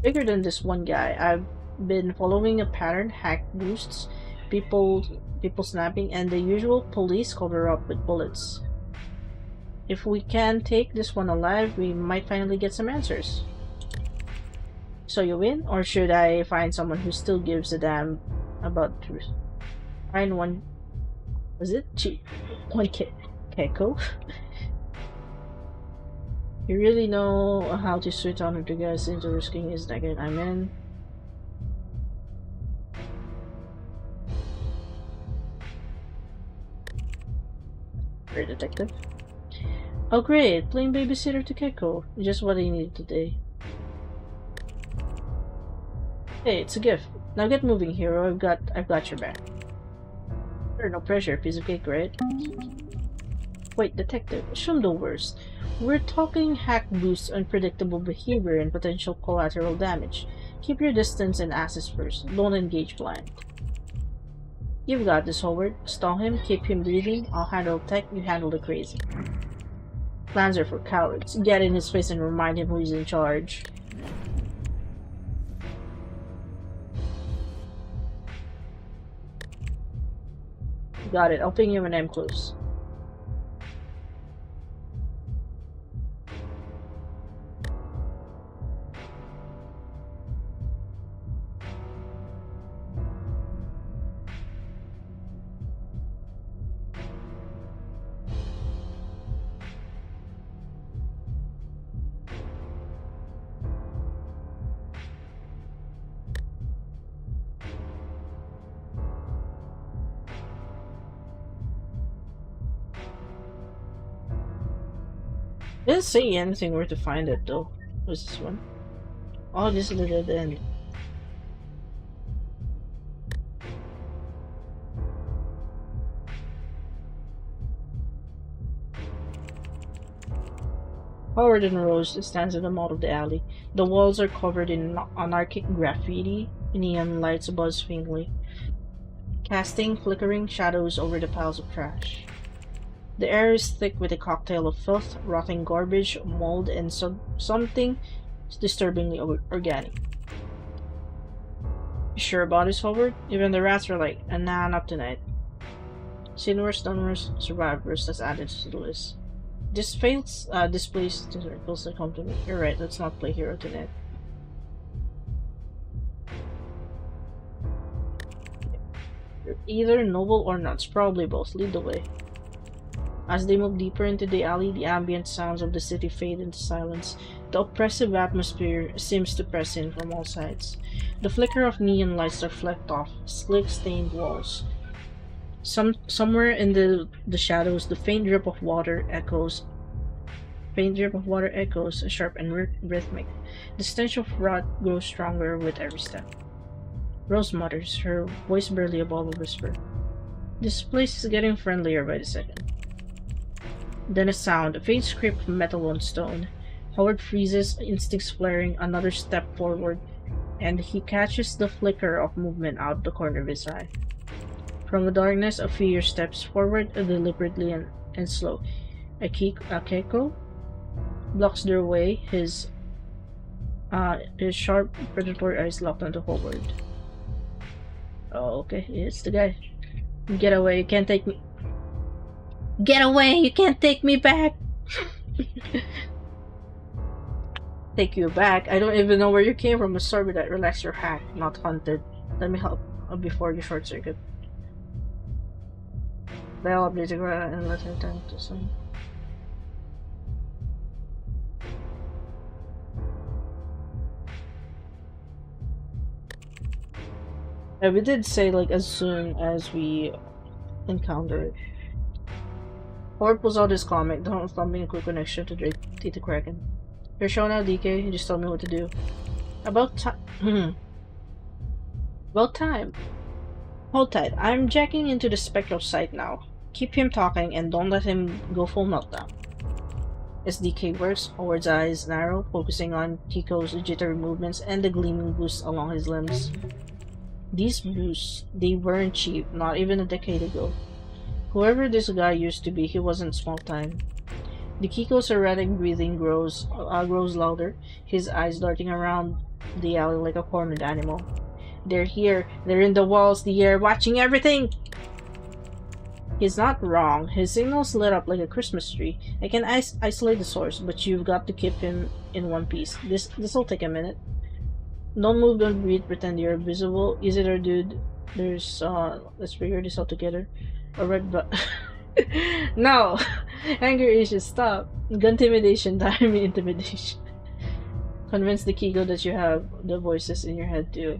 Bigger than this one guy. I've been following a pattern: hack boosts, people snapping, and the usual police cover up with bullets. If we can take this one alive, we might finally get some answers. So you win, or should I find someone who still gives a damn about the truth? Find one. Was it cheap? One Keiko? You really know how to switch on the guys into risking his neck, and I'm in. Great detective. Oh great, playing babysitter to Keiko. Just what I needed today. Hey, it's a gift. Now get moving, hero. I've got your back. Sure, no pressure. Piece of cake, right? Wait, detective, show him the worst. We're talking hack boosts, unpredictable behavior, and potential collateral damage. Keep your distance and access first. Don't engage blind. You've got this, Howard. Stall him, keep him breathing. I'll handle tech, you handle the crazy. Plans are for cowards. Get in his face and remind him who's in charge. Got it. I'll ping you when I'm close. Didn't say anything where to find it though. What's this one? Oh, this is the dead end. Howard and Rose stands in the mouth of the alley. The walls are covered in anarchic graffiti. Neon lights buzz faintly, casting flickering shadows over the piles of trash. The air is thick with a cocktail of filth, rotting garbage, mold, and something disturbingly organic. You sure about this, Howard? Even the rats are like, nah, not tonight. Seen worse, done worse, survivors that's added to the list. This place feels like home to me. You're right, let's not play hero tonight. You're either noble or nuts, probably both. Lead the way. As they move deeper into the alley, the ambient sounds of the city fade into silence. The oppressive atmosphere seems to press in from all sides. The flicker of neon lights reflect off slick-stained walls. Somewhere in the shadows, the faint drip of water echoes, sharp and rhythmic. The stench of rot grows stronger with every step. Rose mutters, her voice barely above a whisper. This place is getting friendlier by the second. Then a sound, a faint scrape of metal on stone. Howard freezes, instincts flaring, another step forward, and he catches the flicker of movement out the corner of his eye. From the darkness, a figure steps forward, deliberately and slow. Keiko blocks their way, his sharp, predatory eyes locked onto Howard. Oh, okay, it's the guy. Get away, you can't take me. Get away! You can't take me back! Take you back? I don't even know where you came from. Sorry with that. Relax your hack, not hunted. Let me help before you short circuit. Dial up the ground and let her turn to some. Yeah, we did say like as soon as we encounter it. Howard pulls out his comic, thumbing a quick connection to Drake. Tita Kraken. Your show now, DK. Just tell me what to do. About time. About time. Hold tight. I'm jacking into the spectral sight now. Keep him talking and don't let him go full meltdown. As DK works, Howard's eyes narrow, focusing on Kiko's jittery movements and the gleaming boosts along his limbs. These boosts, they weren't cheap, not even a decade ago. Whoever this guy used to be, he wasn't small time. The Kiko's erratic breathing grows louder, his eyes darting around the alley like a cornered animal. They're here, they're in the walls, the air, watching everything! He's not wrong. His signals lit up like a Christmas tree. I can isolate the source, but you've got to keep him in one piece. This'll take a minute. Don't move, don't breathe, pretend you're invisible. Easy there, dude. There's, let's figure this out together. A red but No! Anger issues, stop. Guntimidation, time intimidation. Convince the Kiko that you have the voices in your head too.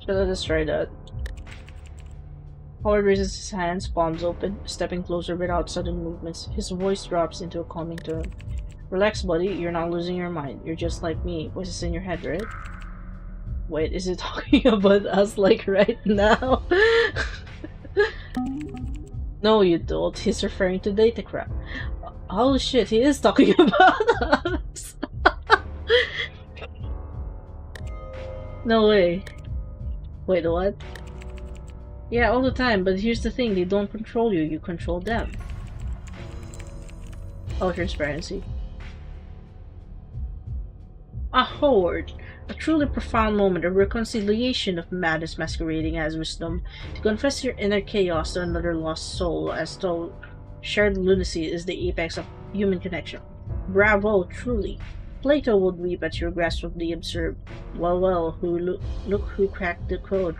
Let us try that. Howard raises his hands, palms open, stepping closer without sudden movements. His voice drops into a calming tone. Relax, buddy. You're not losing your mind. You're just like me. Voices in your head, right? Wait, is he talking about us like right now? No, you don't. He's referring to data crap. Oh shit, he is talking about us. No way. Wait, what? Yeah, all the time, but here's the thing, they don't control you, you control them. Oh, transparency. Howard! A truly profound moment of reconciliation of madness masquerading as wisdom. To confess your inner chaos to another lost soul, as though shared lunacy is the apex of human connection. Bravo, truly. Plato would weep at your grasp of the absurd. Well, look who cracked the code.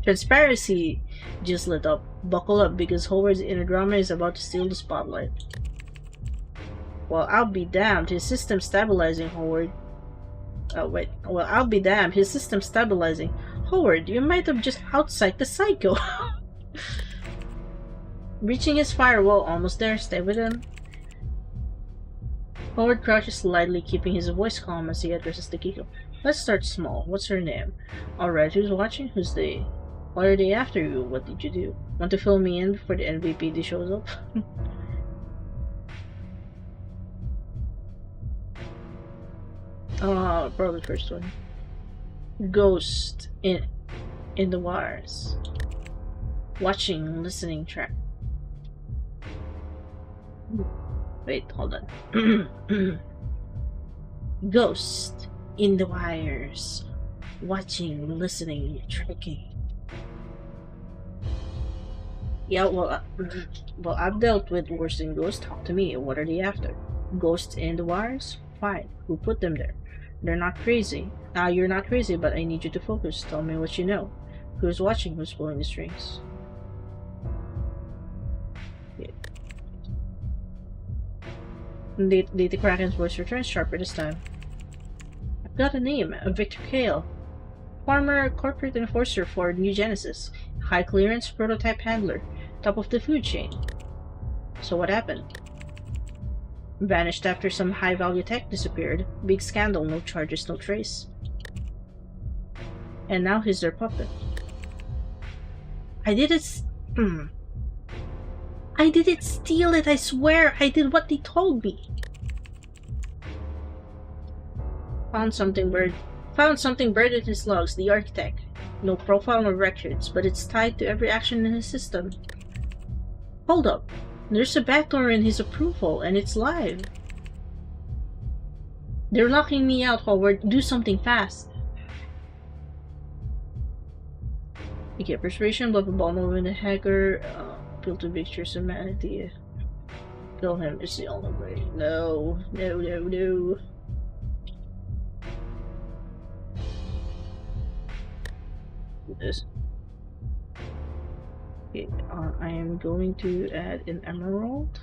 Transparency just lit up. Buckle up, because Howard's inner drama is about to steal the spotlight. Well, I'll be damned. His system stabilizing, Howard. Wait. Well, I'll be damned. His system stabilizing. Howard, you might have just outpsyched the psycho. Reaching his firewall, almost there. Stay with him. Howard crouches slightly, keeping his voice calm as he addresses the Kiko. Let's start small. What's her name? Alright, who's watching? Who's they? Why are they after you? What did you do? Want to fill me in before the NVPD shows up? Probably the first one. Ghost in the wires. Watching, listening track. Wait, hold on. Ghost in the wires. Watching, listening, tracking. Yeah, well, I've dealt with worse than ghosts. Talk to me. What are they after? Ghosts in the wires? Fine. Who put them there? They're not crazy. You're not crazy, but I need you to focus. Tell me what you know. Who's watching? Who's pulling the strings? The Kraken's voice returns sharper this time. I've got a name, Victor Kale. Former corporate enforcer for New Genesis. High clearance prototype handler. Top of the food chain. So what happened? Vanished after some high value tech disappeared. Big scandal, no charges, no trace. And now he's their puppet. I didn't steal it, I swear! I did what they told me! Found something buried in his logs, the architect. No profile, no records, but it's tied to every action in his system. Hold up. There's a backdoor in his approval, and it's live. They're locking me out, Howard. Do something fast. Okay, persuasion, blah blah blah, moving the hacker, appeal to Victor's humanity. Kill him is the only way. No. This. Okay, I am going to add an emerald.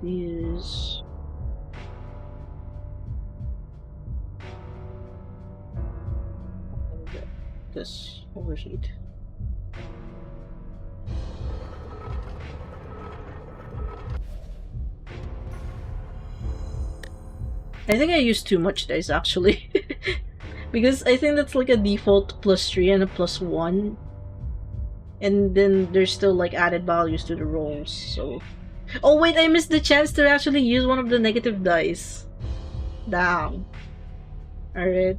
These. This oversheet. I think I used too much dice actually. Because I think that's like a default +3 and a +1. And then there's still like added values to the rolls, so... Oh wait, I missed the chance to actually use one of the negative dice. Damn. Alright.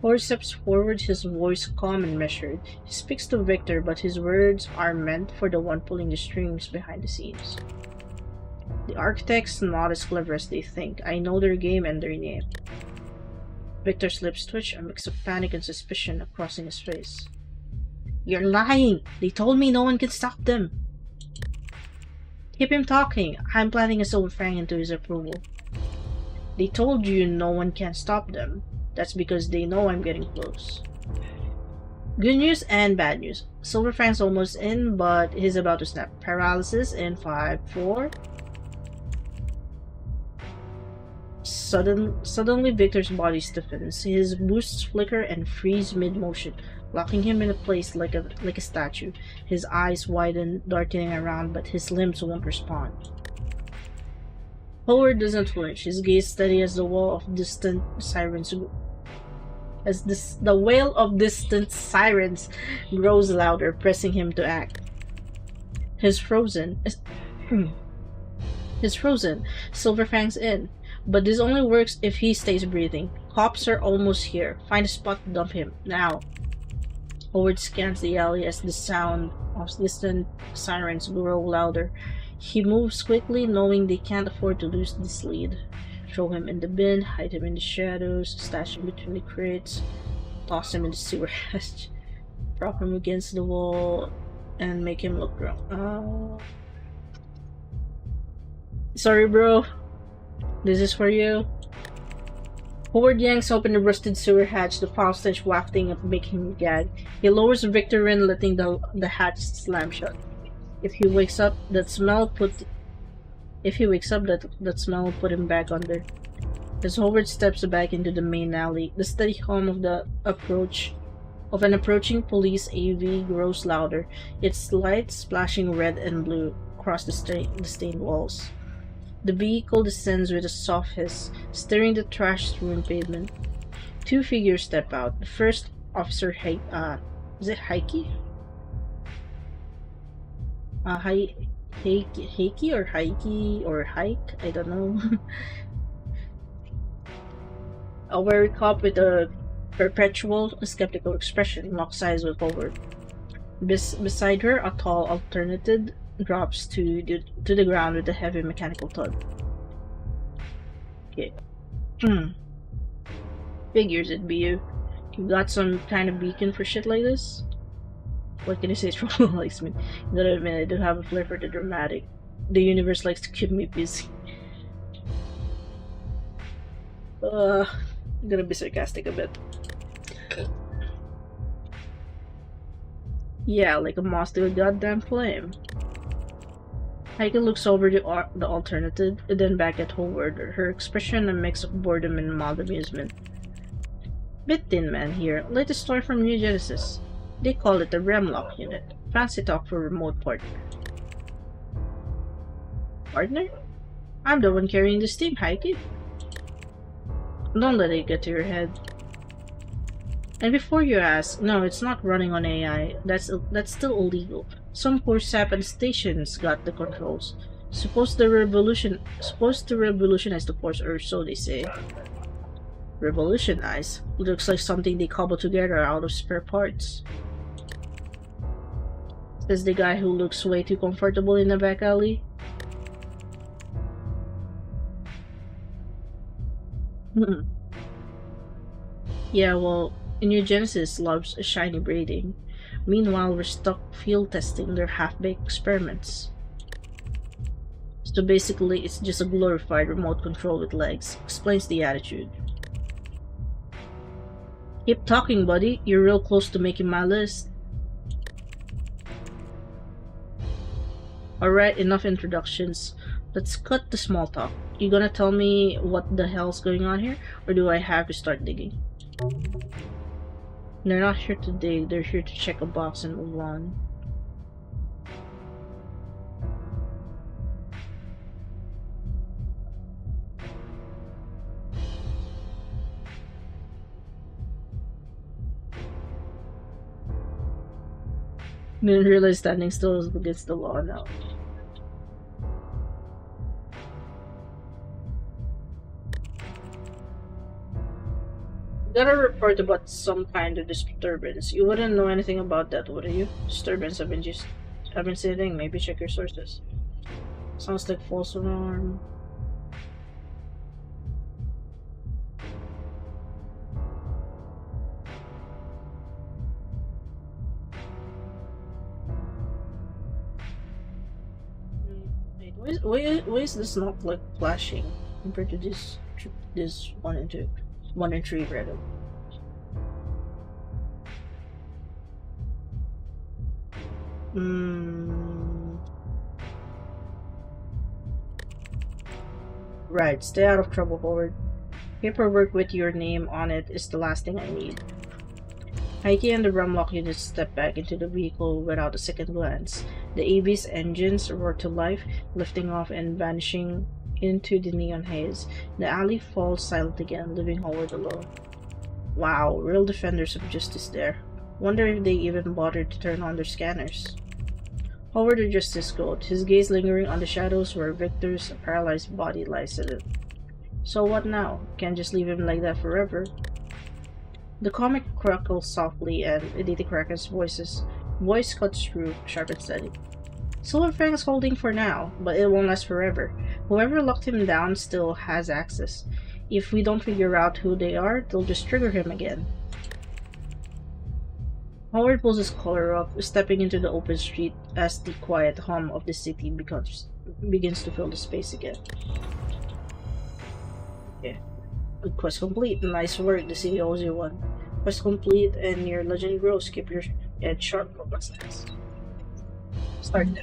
4 steps forward, his voice calm and measured. He speaks to Victor, but his words are meant for the one pulling the strings behind the scenes. The architect's not as clever as they think. I know their game and their name. Victor's lips twitch, a mix of panic and suspicion crossing his face. You're lying! They told me no one can stop them! Keep him talking. I'm planting a silver fang into his approval. They told you no one can stop them. That's because they know I'm getting close. Good news and bad news. Silver Fang's almost in, but he's about to snap. Paralysis in 5, 4... Suddenly Victor's body stiffens. His boosts flicker and freeze mid-motion, locking him in place like a statue. His eyes widen, darkening around, but his limbs won't respond. Howard doesn't flinch, his gaze steady as the wall of distant sirens the wail of distant sirens grows louder, pressing him to act. He's frozen. He's frozen. Silverfang's in. But this only works if he stays breathing. Cops are almost here. Find a spot to dump him. Now. Howard scans the alley as the sound of distant sirens grow louder. He moves quickly, knowing they can't afford to lose this lead. Throw him in the bin, hide him in the shadows, stash him between the crates, toss him in the sewer hatch, prop him against the wall, and make him look drunk. Sorry, bro. This is for you. Howard yanks open the rusted sewer hatch, the foul stench wafting up, making him gag. He lowers Victor in, letting the hatch slam shut. If he wakes up, that smell will put him back under. As Howard steps back into the main alley, the steady hum of an approaching police AV grows louder, its lights splashing red and blue across the stained walls. The vehicle descends with a soft hiss, stirring the trash-strewn pavement. Two figures step out. The first, Officer is it Heike? Heike or Heike or Hike? I don't know. A wary cop with a perpetual skeptical expression locks eyes with Howard. Beside her, a tall alternative drops to the ground with a heavy mechanical thud. Okay. Figures it'd be you. You got some kind of beacon for shit like this? What can I say? Trouble likes me. Gotta admit, I do have a flair for the dramatic. The universe likes to keep me busy. I'm gonna be sarcastic a bit. Yeah, like a moth to a goddamn flame. Heike looks over the alternative, and then back at Howard, her expression a mix of boredom and mild amusement. Bit thin man here, latest toy from New Genesis. They call it the Remlock unit. Fancy talk for remote partner. Partner? I'm the one carrying this team, Heike. Don't let it get to your head. And before you ask, no, it's not running on AI. That's still illegal. Some poor sap and stations got the controls. Supposed to revolutionize the force, or so they say. Revolutionize? Looks like something they cobble together out of spare parts. Says the guy who looks way too comfortable in the back alley. Yeah, well, New Genesis loves shiny braiding. Meanwhile, we're stuck field testing their half-baked experiments. So basically, it's just a glorified remote control with legs. Explains the attitude. Keep talking, buddy. You're real close to making my list. Alright, enough introductions. Let's cut the small talk. You gonna tell me what the hell's going on here? Or do I have to start digging? They're not here to dig, they're here to check a box and move on. Didn't realize standing still is against the law now. Got a report about some kind of disturbance. You wouldn't know anything about that, would you? Disturbance, I've been sitting, maybe check your sources. Sounds like false alarm. Wait, why is this not like flashing compared to this 1 and 3 rather? Right, stay out of trouble, Howard. Paperwork with your name on it is the last thing I need. Heike and the Rumlock units stepped back into the vehicle without a second glance. The AB's engines roared to life, lifting off and vanishing into the neon haze. The alley falls silent again, leaving Howard alone. Wow, real defenders of justice there. Wonder if they even bothered to turn on their scanners. Howard adjusted his coat, his gaze lingering on the shadows where Victor's paralyzed body lies hidden. So what now? Can't just leave him like that forever. The comic crackles softly and Aditi Kraken's voice cuts through, sharp and steady. Silver Fang's holding for now, but it won't last forever. Whoever locked him down still has access. If we don't figure out who they are, they'll just trigger him again. Howard pulls his collar up, stepping into the open street as the quiet hum of the city begins to fill the space again. Yeah. Quest complete. Nice work, the city owes you one. Quest complete and your legend grows. Keep your head sharp for what's next. Start there.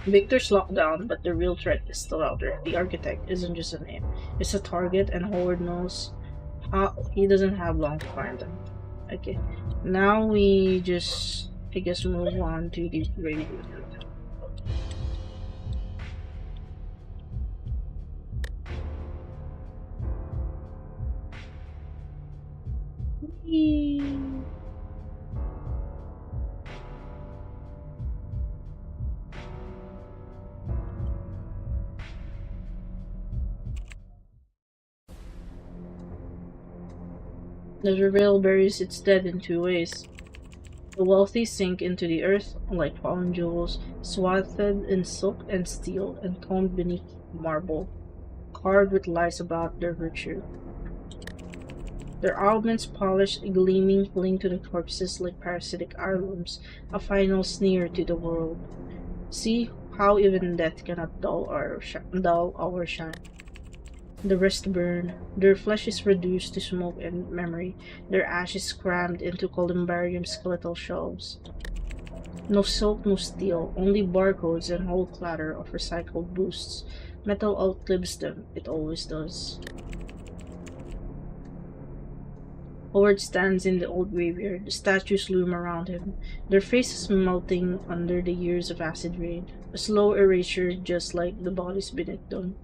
Victor's locked down, but the real threat is still out there. The architect isn't just a name. It's a target, and Howard knows he doesn't have long to find them. Okay. Now we just, I guess, move on to the radio. The reveal buries its dead in two ways. The wealthy sink into the earth like fallen jewels, swathed in silk and steel and toned beneath marble, carved with lies about their virtue. Their ornaments polished, gleaming, cling to the corpses like parasitic heirlooms, a final sneer to the world. See how even death cannot dull our shine. The rest burn, their flesh is reduced to smoke and memory, their ashes crammed into columbarium skeletal shelves. No silk, no steel, only barcodes and whole clatter of recycled boosts. Metal outlives them, it always does. Howard stands in the old graveyard, the statues loom around him, their faces melting under the years of acid rain, a slow erasure just like the bodies beneath them.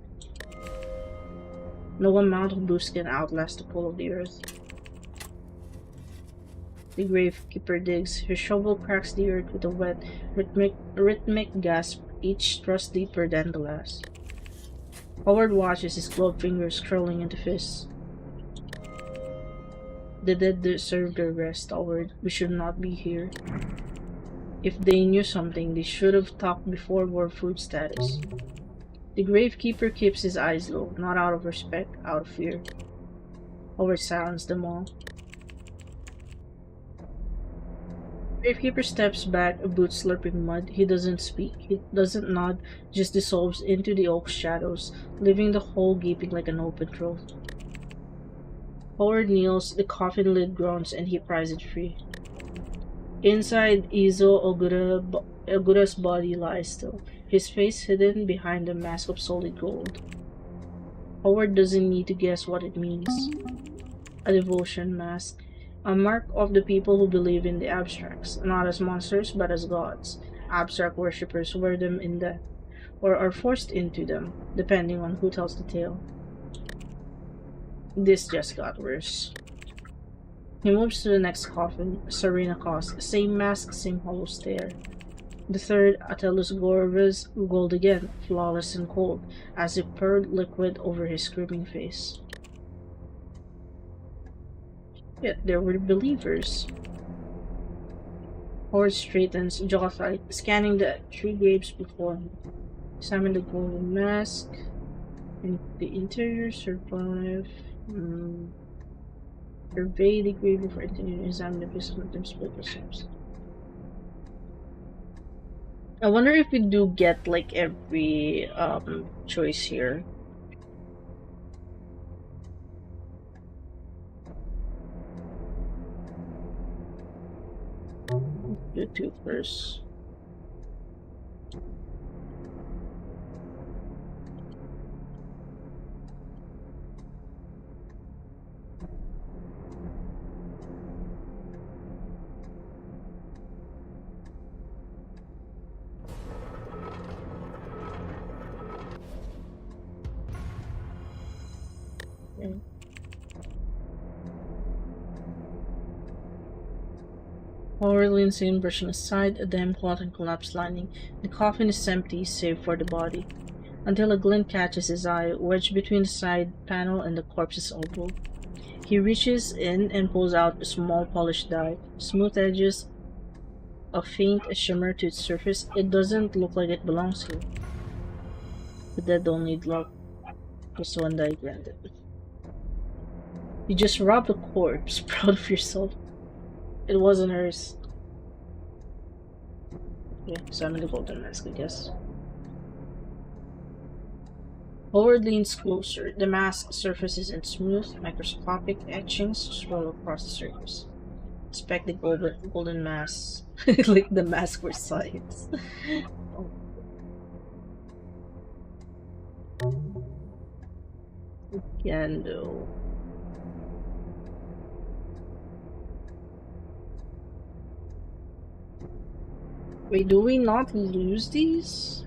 No amount of boost can outlast the pull of the earth. The gravekeeper digs. His shovel cracks the earth with a wet, rhythmic gasp, each thrust deeper than the last. Howard watches his gloved fingers curling into fists. The dead deserve their rest, Howard. We should not be here. If they knew something, they should have talked before war food status. The gravekeeper keeps his eyes low, not out of respect, out of fear. Howard silenced them all. Gravekeeper steps back, boots slurping mud. He doesn't speak, he doesn't nod, just dissolves into the oak's shadows, leaving the hole gaping like an open throat. Howard kneels, the coffin lid groans, and he pries it free. Inside, Izo Ogura's body lies still, his face hidden behind a mask of solid gold. Howard doesn't need to guess what it means. A devotion mask. A mark of the people who believe in the abstracts, not as monsters but as gods. Abstract worshippers wear them in death, or are forced into them, depending on who tells the tale. This just got worse. He moves to the next coffin, Serena Cos. Same mask, same hollow stare. The third, Atellus Gorvis, gold again, flawless and cold, as if poured liquid over his screaming face. Yet there were believers. Howard straightens, jaw tight, scanning the three graves before him. Examine the golden mask, and the interior survive. Survey the grave before continuing to examine the physical and split yourselves. I wonder if we do get like every choice here. Do two first. Okay. Howard leans in, brushing aside a damn cloth and collapsed lining. The coffin is empty, save for the body. Until a glint catches his eye, wedged between the side panel and the corpse's elbow. He reaches in and pulls out a small polished die. Smooth edges, a faint shimmer to its surface. It doesn't look like it belongs here. The dead don't need luck. Just one die granted. You just robbed a corpse. Proud of yourself. It wasn't hers. Yeah, examine the golden mask, I guess. Howard leans closer. The mask surfaces in smooth, microscopic etchings swirl across the surface. Inspect the golden mask. Like the mask for science. Oh. Gando. Wait, do we not lose these?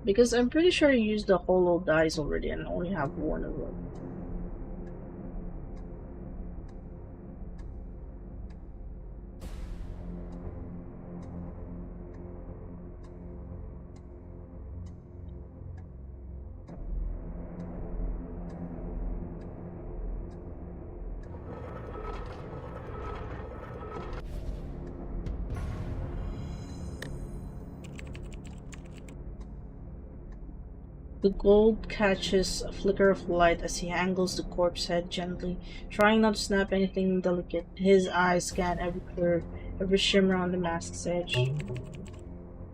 Because I'm pretty sure I used the hollow dice already and I only have one of them. The gold catches a flicker of light as he angles the corpse head gently, trying not to snap anything delicate. His eyes scan every curve, every shimmer on the mask's edge.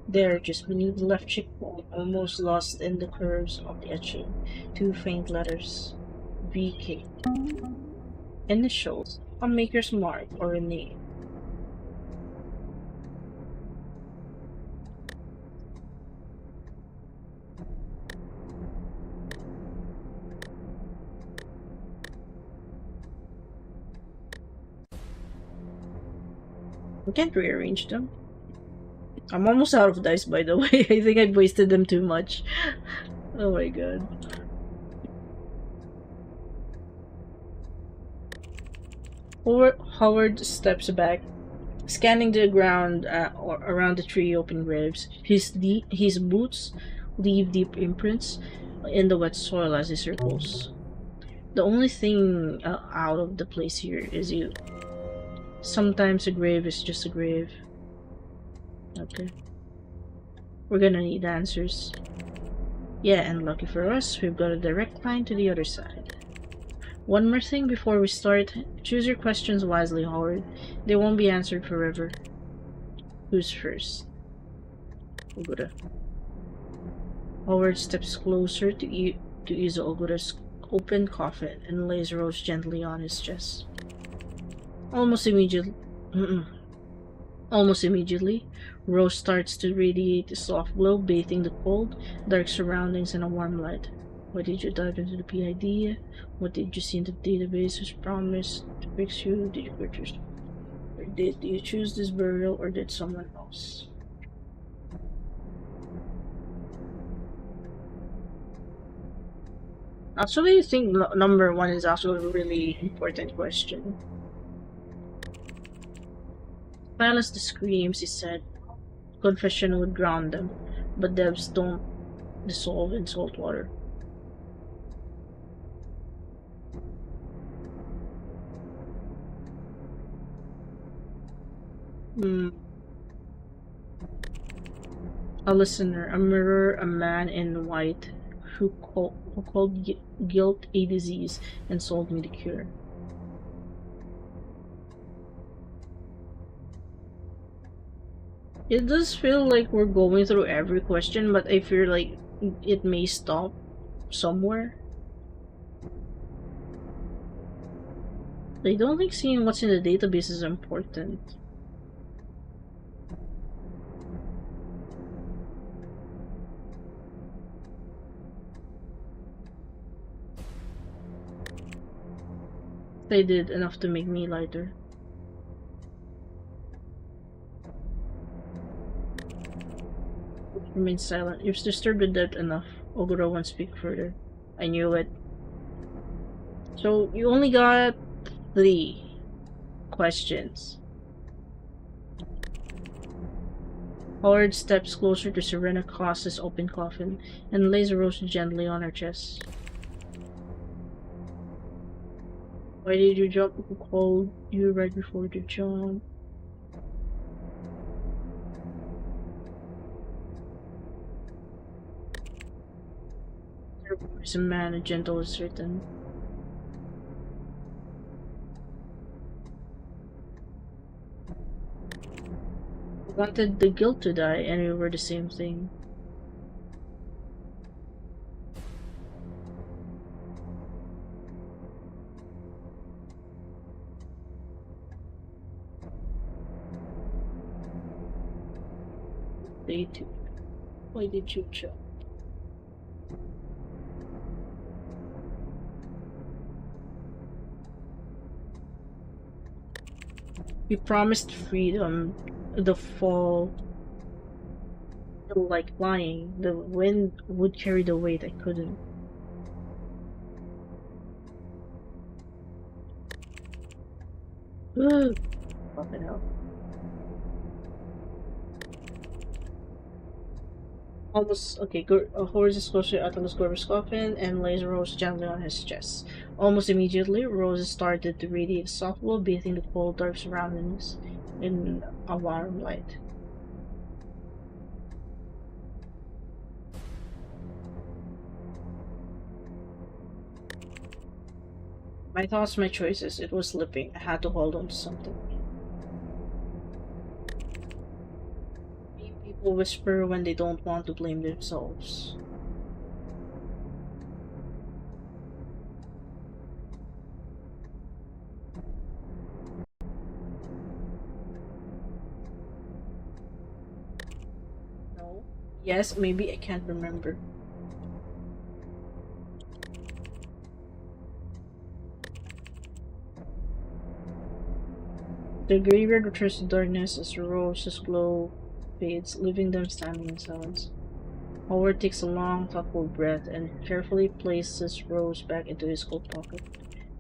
There, just beneath the left cheekbone, almost lost in the curves of the etching, two faint letters. VK. Initials, a maker's mark or a name. We can't rearrange them. I'm almost out of dice, by the way. I think I've wasted them too much. Oh my god. Howard steps back, scanning the ground or around the three open graves. His boots leave deep imprints in the wet soil as he circles. The only thing out of the place here is you. Sometimes a grave is just a grave. Okay. We're gonna need answers. Yeah, and lucky for us, we've got a direct line to the other side. One more thing before we start. Choose your questions wisely, Howard. They won't be answered forever. Who's first? Ogura. Howard steps closer to Izo Ogura's open coffin and lays Rose gently on his chest. Almost immediately, Rose starts to radiate a soft glow, bathing the cold, dark surroundings in a warm light. Why did you dive into the PID? What did you see in the database was promised to fix you? Did you purchase? Or did you choose this burial, or did someone else? Actually, I think number one is actually a really important question. Silence the screams, he said. Confession would drown them, but devs don't dissolve in salt water. Hmm. A listener, a mirror, a man in white who called guilt a disease and sold me the cure. It does feel like we're going through every question, but I feel like it may stop somewhere. I don't think seeing what's in the database is important. They did enough to make me lighter. Remain silent. You've disturbed the dead enough. Ogura won't speak further. I knew it. So you only got 3 questions. Howard steps closer to Serena Cross's open coffin and lays a rose gently on her chest. Why did you jump? Who called you right before the jump? There was a man, a gentle and certain. I wanted the guilt to die, and we were the same thing. Day 2. Why did you jump? You promised freedom. The fall, like flying. The wind would carry the weight I couldn't. Fucking hell. Almost okay. Horus is close to Atlas Gorba's coffin and lays Rose gently on his chest. Almost immediately, Rose started to radiate softly, bathing the cold, dark surroundings in a warm light. My thoughts, my choices. It was slipping. I had to hold on to something. People whisper when they don't want to blame themselves. No. Yes, maybe I can't remember. The graveyard returns to darkness as the rose's glow fades, leaving them standing in silence. Howard takes a long, thoughtful breath and carefully places Rose back into his coat pocket.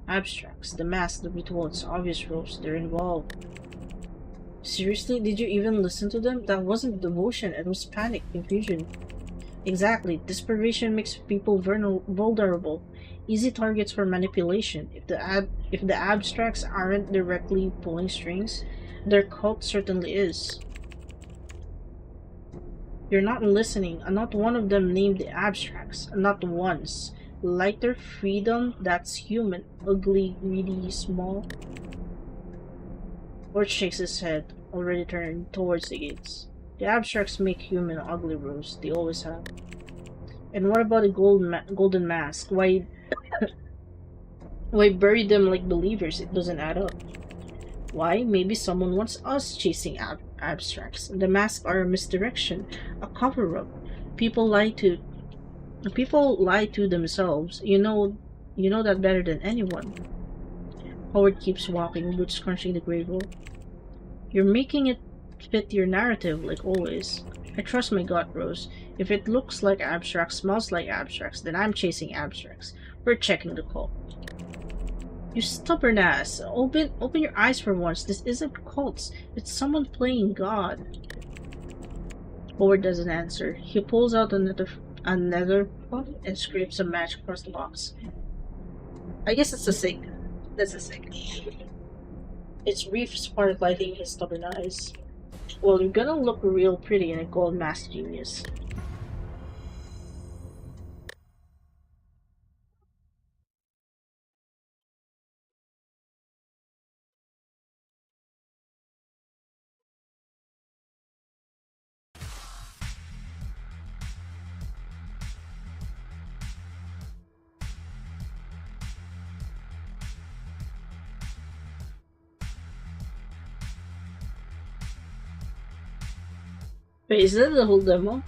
Abstracts, the mask, the ritual, it's obvious, Rose. They're involved. Seriously? Did you even listen to them? That wasn't devotion, it was panic, confusion. Exactly. Desperation makes people vulnerable. Easy targets for manipulation. If the abstracts aren't directly pulling strings, their cult certainly is. You're not listening, and not one of them named the abstracts. Not once. Lighter freedom, that's human. Ugly, greedy, small. Lord shakes his head, already turned towards the gates. The abstracts make human ugly, Rose. They always have. And what about the golden mask? Why bury them like believers? It doesn't add up. Why? Maybe someone wants us chasing abstracts. The masks are a misdirection, a cover-up. People lie to themselves. You know that better than anyone. Howard keeps walking, boots crunching the gravel. You're making it fit your narrative, like always. I trust my gut, Rose. If it looks like abstracts, smells like abstracts, then I'm chasing abstracts. We're checking the call. You stubborn ass. Open your eyes for once. This isn't cults. It's someone playing God. Howard doesn't answer. He pulls out another puff and scrapes a match across the box. I guess it's a cig. That's a cig. Its brief spark lighting his stubborn eyes. Well, you're gonna look real pretty in a gold mask, genius. Wait, is that the whole demo?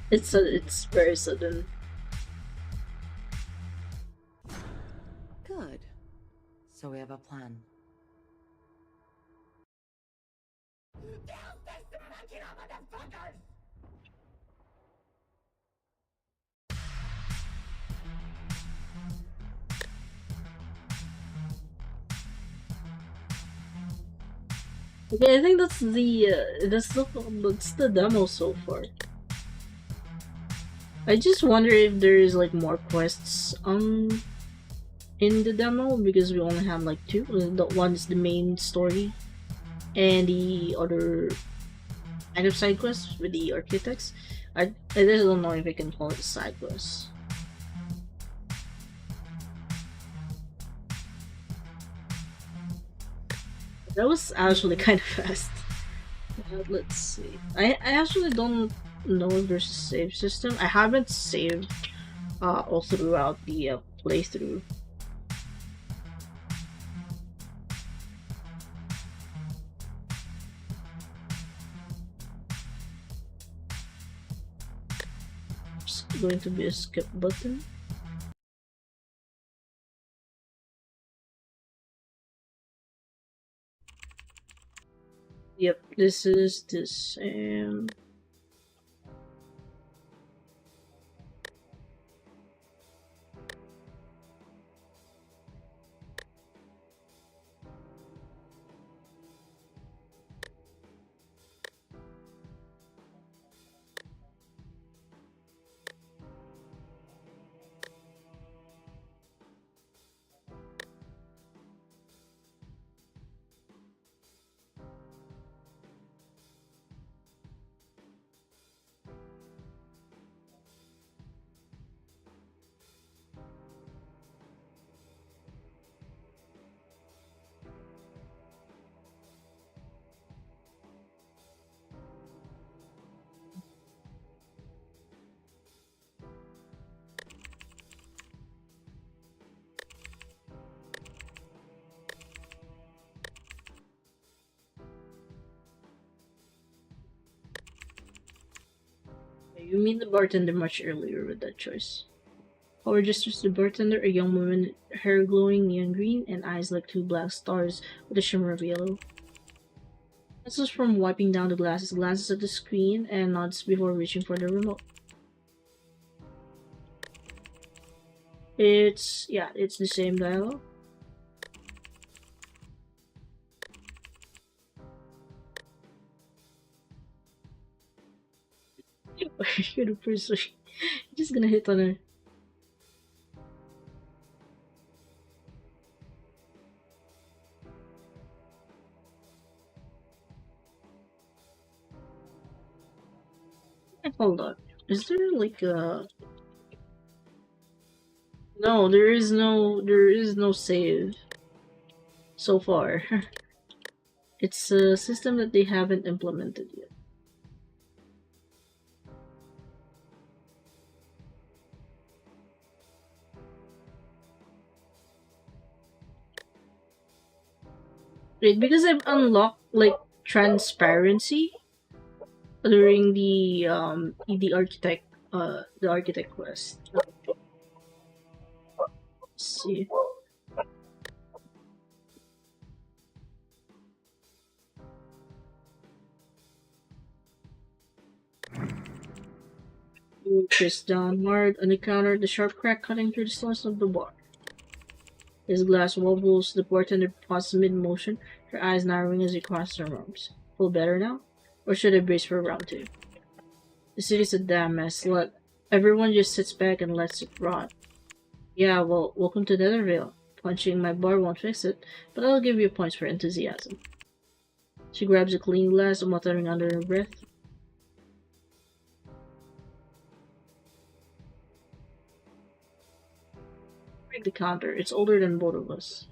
It's very sudden. Good. So we have a plan. Okay, I think that's the demo so far. I just wonder if there is like more quests in the demo because we only have like two. The one is the main story, and the other kind of side quest with the architects. I just don't know if I can call it a side quest. That was actually kind of fast. Let's see. I actually don't know if there's a save system. I haven't saved all throughout the playthrough. It's going to be a skip button. Yep, this is the same. You mean the bartender much earlier with that choice. Or just the bartender, a young woman, hair glowing neon green and eyes like two black stars with a shimmer of yellow. This is from wiping down the glasses, glances at the screen, and nods before reaching for the remote. It's the same dialogue. You're the person. You're just gonna hit on her. Hold on. Is there like a... No, there is no save so far. It's a system that they haven't implemented yet. Wait, because I've unlocked like transparency during the architect quest. Let's see. pushes down hard on the counter, the sharp crack cutting through the stones of the bar. His glass wobbles, the bartender pauses mid-motion, her eyes narrowing as he crosses her arms. Feel better now? Or should I brace for round two? The city's a damn mess. Everyone just sits back and lets it rot. Yeah, well, welcome to Nethervale. Punching my bar won't fix it, but I'll give you points for enthusiasm. She grabs a clean glass, muttering under her breath. Break the counter. It's older than both of us.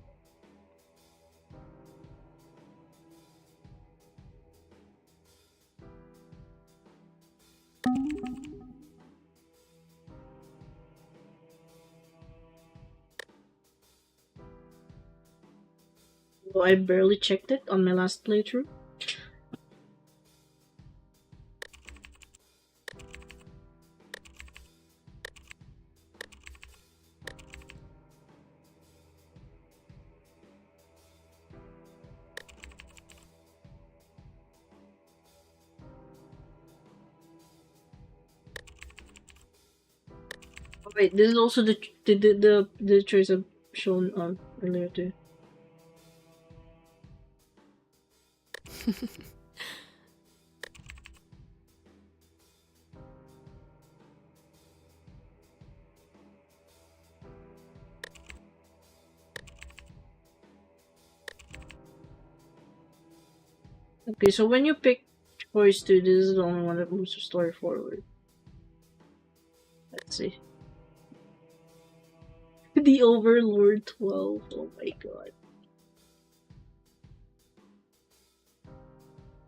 Though I barely checked it on my last playthrough. Oh, wait, this is also the choice I've shown earlier too. Okay, so when you pick choice 2, this is the only one that moves the story forward. Let's see. The Overlord 12. Oh my god.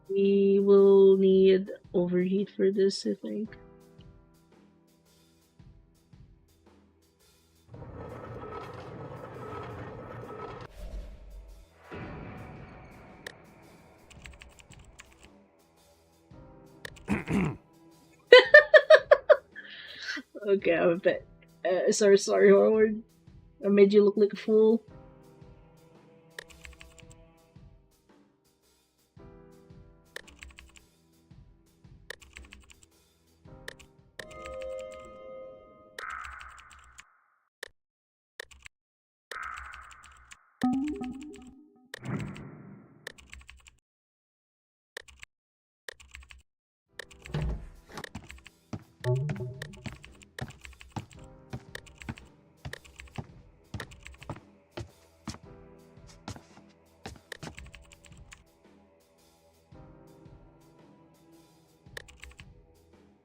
We will need overheat for this, I think. Okay, I bet. Sorry, Howard. I made you look like a fool.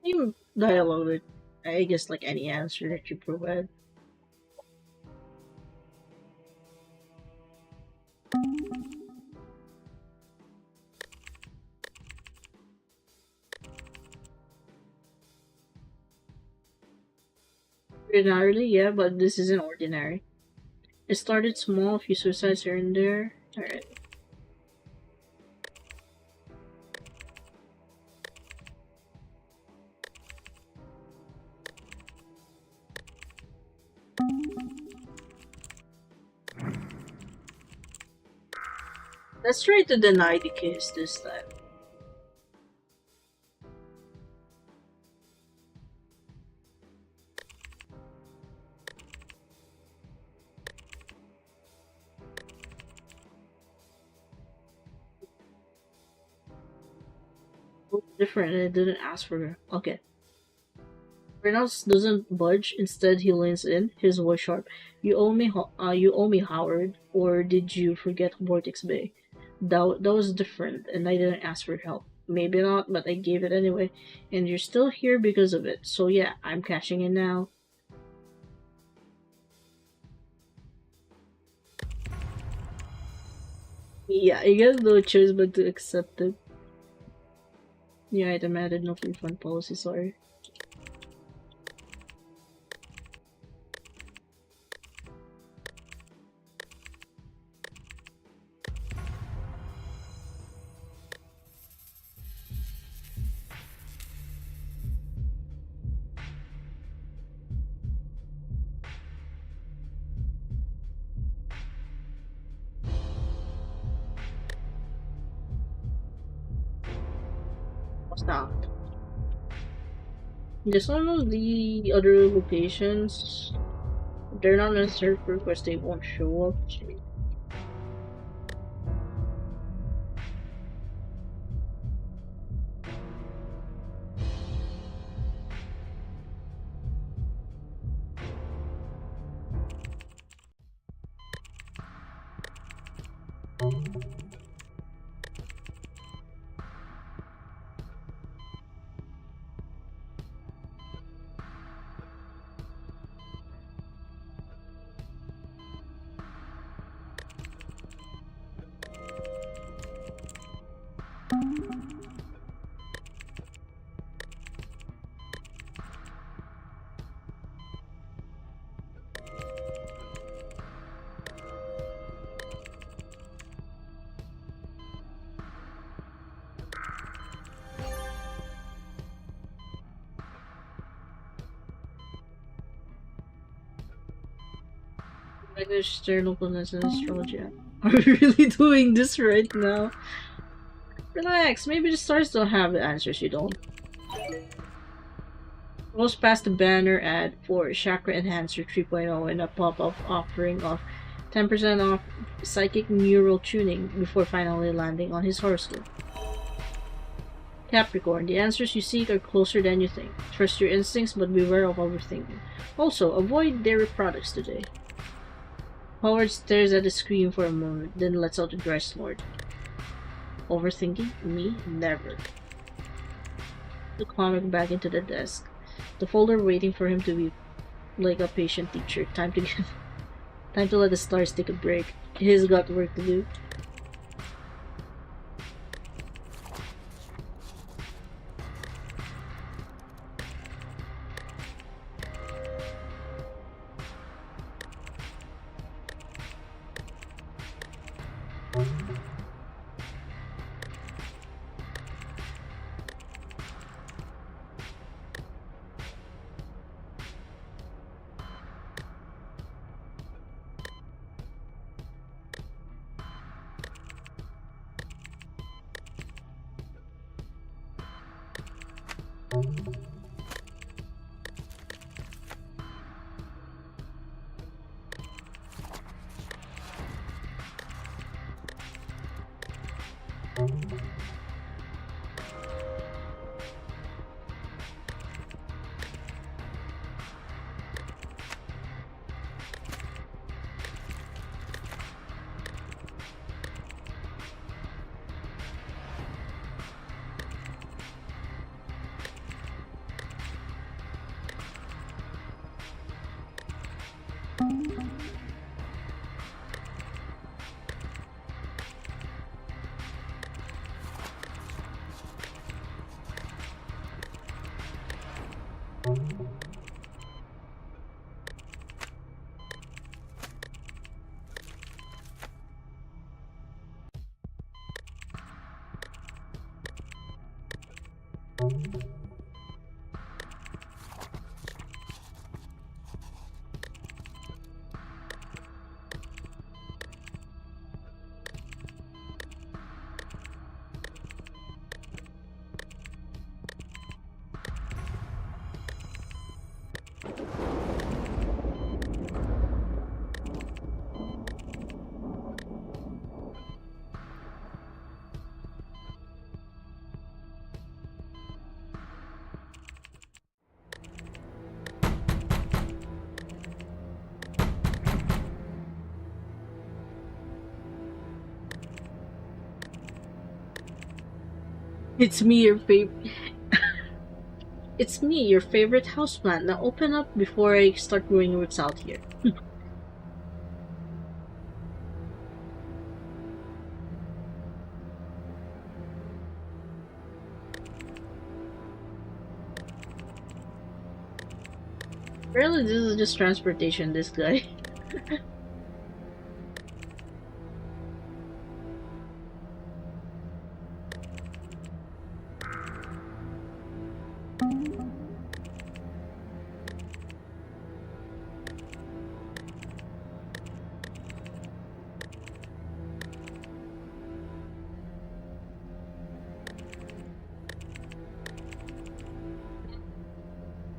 Same dialogue, with, I guess, like any answer that you provide. Ordinarily, yeah, but this isn't ordinary. It started small, a few suicides here and there. Alright. Let's try to deny the kiss this time. Different, and I didn't ask for her. Okay. Reynolds doesn't budge. Instead, he leans in, his voice sharp. You owe me, Howard. Or did you forget Vortex Bay? That was different, and I didn't ask for help. Maybe not, but I gave it anyway. And you're still here because of it. So yeah, I'm cashing in now. Yeah, I guess no choice but to accept it. Yeah, item added, no refund policy, sorry. Stop. Just some of the other locations, they're not necessarily because they won't show up. Like there's their localness and astrology. Are we really doing this right now? Relax, maybe the stars don't have the answers you don't. Scrolls past the banner ad for Chakra Enhancer 3.0 and a pop-up offering of 10% off psychic neural tuning before finally landing on his horoscope. Capricorn, the answers you seek are closer than you think. Trust your instincts, but beware of overthinking. Also, avoid dairy products today. Howard stares at the screen for a moment, then lets out a dry snort. Overthinking? Me? Never. The comic back into the desk. The folder waiting for him to be like a patient teacher. Time to let the stars take a break. He's got work to do. It's me, your favorite. It's me, your favorite houseplant. Now open up before I start growing roots out here. Really, this is just transportation, this guy.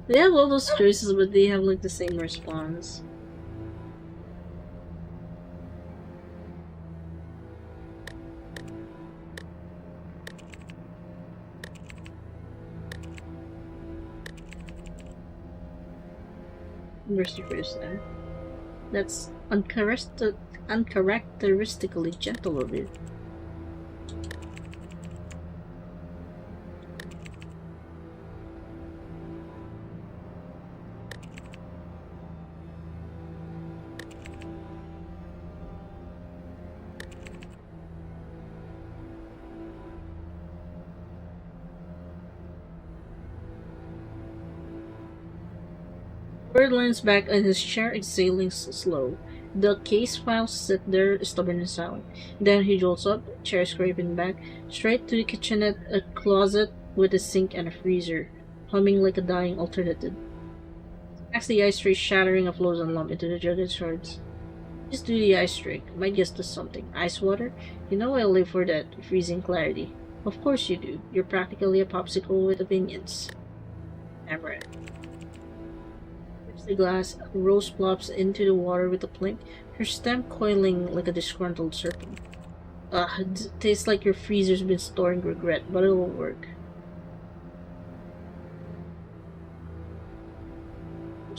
They have all those choices, but they have like the same response. Where's the first then? That's uncharacteristically gentle of you. Bird leans back on his chair, exhaling slow. The case files sit there, stubborn and silent. Then he jolts up, chair scraping back, straight to the kitchenette, a closet with a sink and a freezer, humming like a dying alternative. Smacks the ice tray, shattering a frozen lump into the jagged shards. Just do the ice trick. Might guess does something. Ice water? You know I live for that freezing clarity. Of course you do. You're practically a popsicle with opinions. Amaranth. The glass, Rose plops into the water with a plink, her stem coiling like a disgruntled serpent. Tastes like your freezer's been storing regret, but it'll work.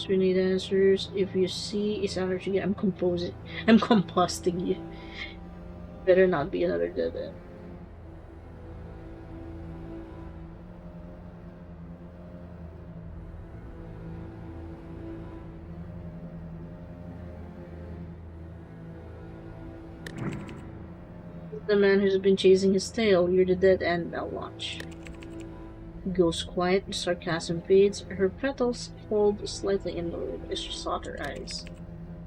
We need answers. If you see it's allergy, I'm composting you. Better not be another dead end. The man who's been chasing his tail. You're the dead end, now watch. Goes quiet, the sarcasm fades, her petals fold slightly inward as she sought her eyes.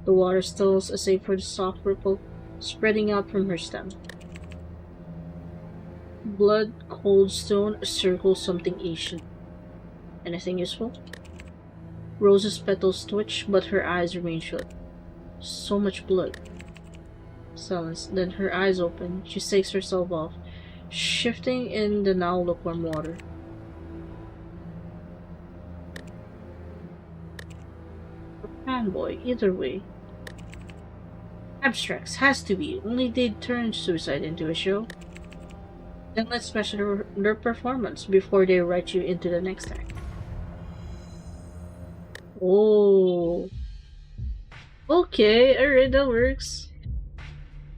The water stills, save for the soft ripple spreading out from her stem. Blood, cold stone, circles something ancient. Anything useful? Rose's petals twitch, but her eyes remain shut. So much blood. Silence. Then her eyes open. She shakes herself off, shifting in the now lukewarm water. Fanboy, either way. Abstracts, has to be. Only they'd turn suicide into a show. Then let's measure their performance before they write you into the next act. Oh. Okay, alright, that works.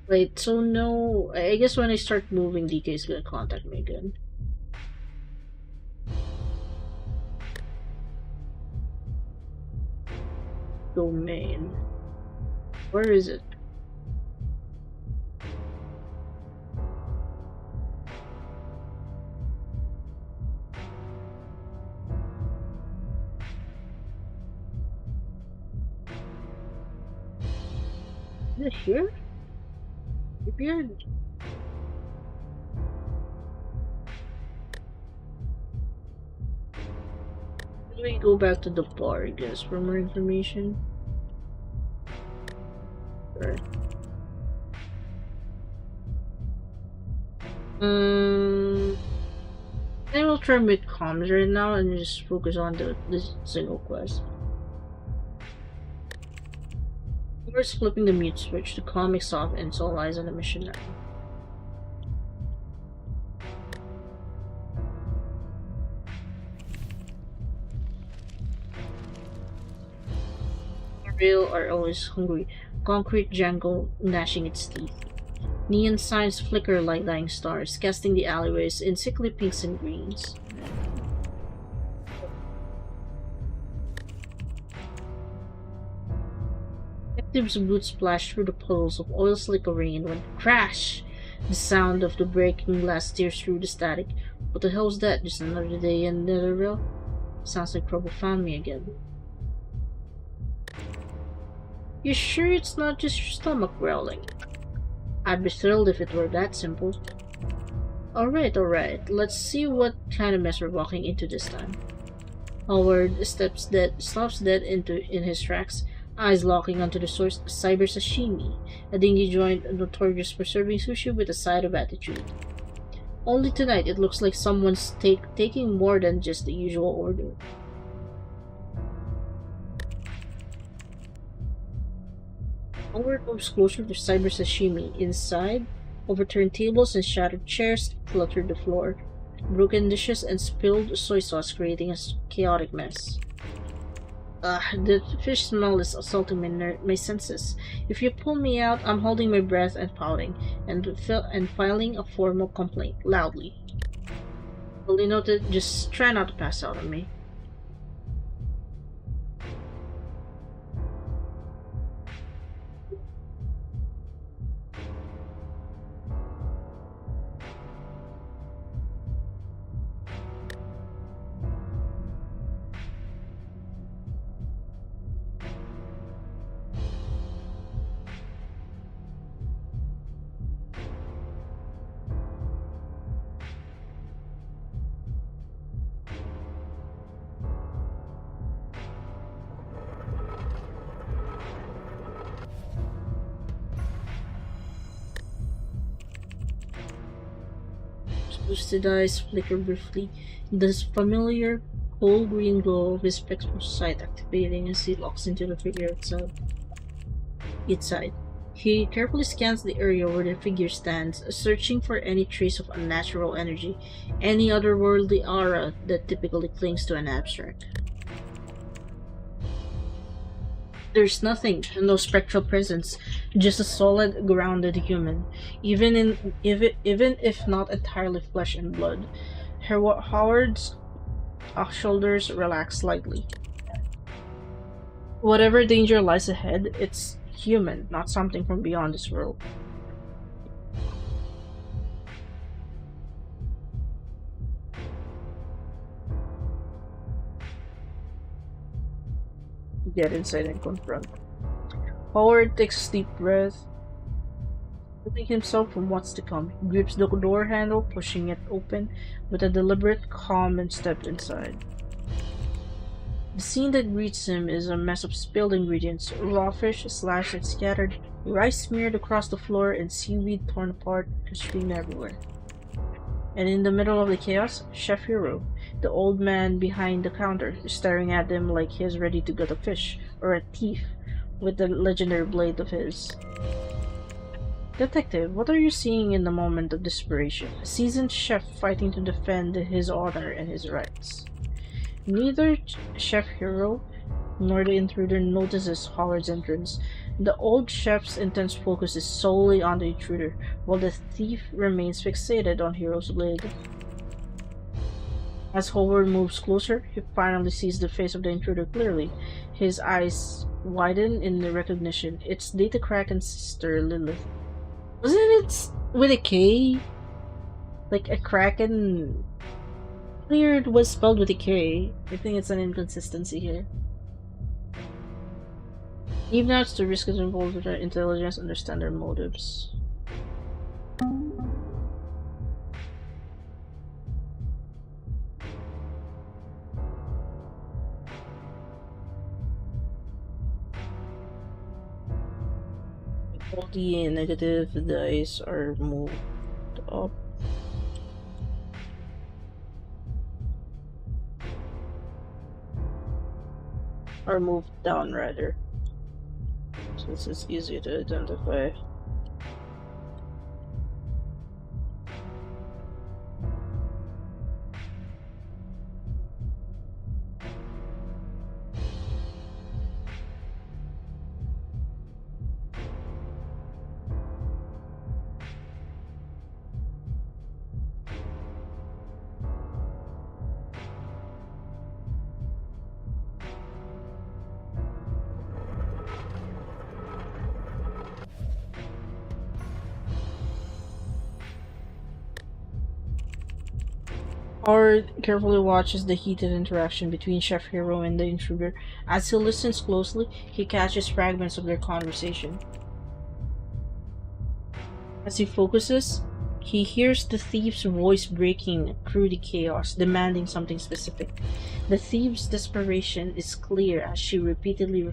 Wait, so no... I guess when I start moving, DK is gonna contact me again. Domain. Where is it? Is it here? Weird. We go back to the bar, I guess, for more information. Right. I will try with comms right now and just focus on this single quest. First, flipping the mute switch, the comics off, and all eyes on the mission now. Rail are always hungry. Concrete jangle gnashing its teeth. Neon signs flicker like dying stars, casting the alleyways in sickly pinks and greens. Detective's boots splash through the puddles of oil slick rain when crash! The sound of the breaking glass tears through the static. What the hell's that? Just another day in Netherville? Sounds like trouble found me again. You sure it's not just your stomach growling? I'd be thrilled if it were that simple. Alright. Let's see what kind of mess we're walking into this time. Howard stops dead in his tracks, eyes locking onto the source, cyber sashimi, a dingy joint notorious for serving sushi with a side of attitude. Only tonight it looks like someone's taking more than just the usual order. Howard moves closer to cyber sashimi. Inside, overturned tables and shattered chairs clutter the floor. Broken dishes and spilled soy sauce creating a chaotic mess. The fish smell is assaulting my senses. If you pull me out, I'm holding my breath and pouting, and filing a formal complaint loudly. Fully noted, just try not to pass out on me. Boosted eyes flicker briefly. The familiar cold green glow of his spectral sight activating as he locks into the figure inside. He carefully scans the area where the figure stands, searching for any trace of unnatural energy, any otherworldly aura that typically clings to an abstract. There's nothing, no spectral presence, just a solid, grounded human, even if not entirely flesh and blood. Howard's shoulders relax slightly. Whatever danger lies ahead, it's human, not something from beyond this world. Get inside and confront. Howard takes a deep breath, shielding himself from what's to come. He grips the door handle, pushing it open with a deliberate calm and steps inside. The scene that greets him is a mess of spilled ingredients, raw fish slashed and scattered, rice smeared across the floor, and seaweed torn apart and strewn everywhere. And in the middle of the chaos, Chef Hero, the old man behind the counter, is staring at them like he is ready to gut a fish, or a thief, with the legendary blade of his. Detective, what are you seeing in the moment of desperation? A seasoned chef fighting to defend his honor and his rights. Neither Chef Hero nor the intruder notices Howard's entrance. The old chef's intense focus is solely on the intruder, while the thief remains fixated on Hero's blade. As Howard moves closer, he finally sees the face of the intruder clearly. His eyes widen in recognition. It's Data Kraken's sister, Lilith. Wasn't it with a K? Like a Kraken? Clear it was spelled with a K. I think it's an inconsistency here. Even now, it's the risk is involved with their intelligence, understand their motives. All the negative dice are moved up. Or moved down, rather. So this is easy to identify. Howard carefully watches the heated interaction between Chef Hero and the intruder. As he listens closely, he catches fragments of their conversation. As he focuses, he hears the thief's voice breaking through the chaos, demanding something specific. The thief's desperation is clear as she repeatedly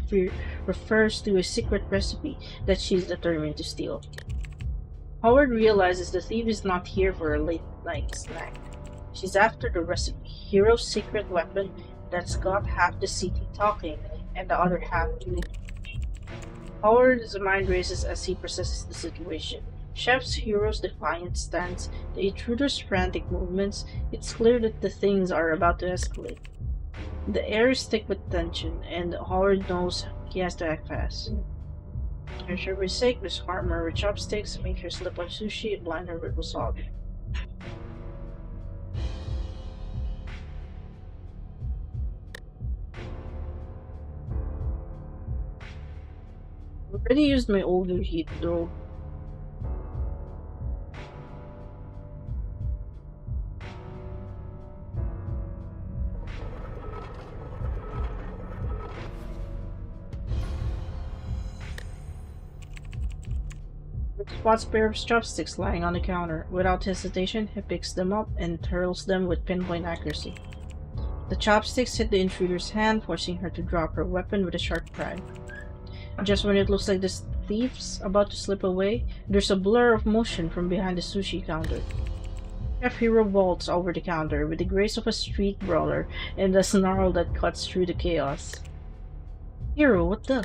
refers to a secret recipe that she's determined to steal. Howard realizes the thief is not here for a late night snack. She's after the recipe, Hero's secret weapon that's got half the city talking and the other half doing. Howard's mind races as he processes the situation. Chef's hero's defiant stance, the intruder's frantic movements, it's clear that the things are about to escalate. The air is thick with tension, and Howard knows he has to act fast. For sure sake, disarm her with chopsticks, make her slip on sushi, and blind her with wasabi. I already used my overheat though. Spots a pair of chopsticks lying on the counter. Without hesitation, he picks them up and hurls them with pinpoint accuracy. The chopsticks hit the intruder's hand, forcing her to drop her weapon with a sharp cry. Just when it looks like the thief's about to slip away, there's a blur of motion from behind the sushi counter. Chef Hero vaults over the counter with the grace of a street brawler and a snarl that cuts through the chaos. Hero, what the?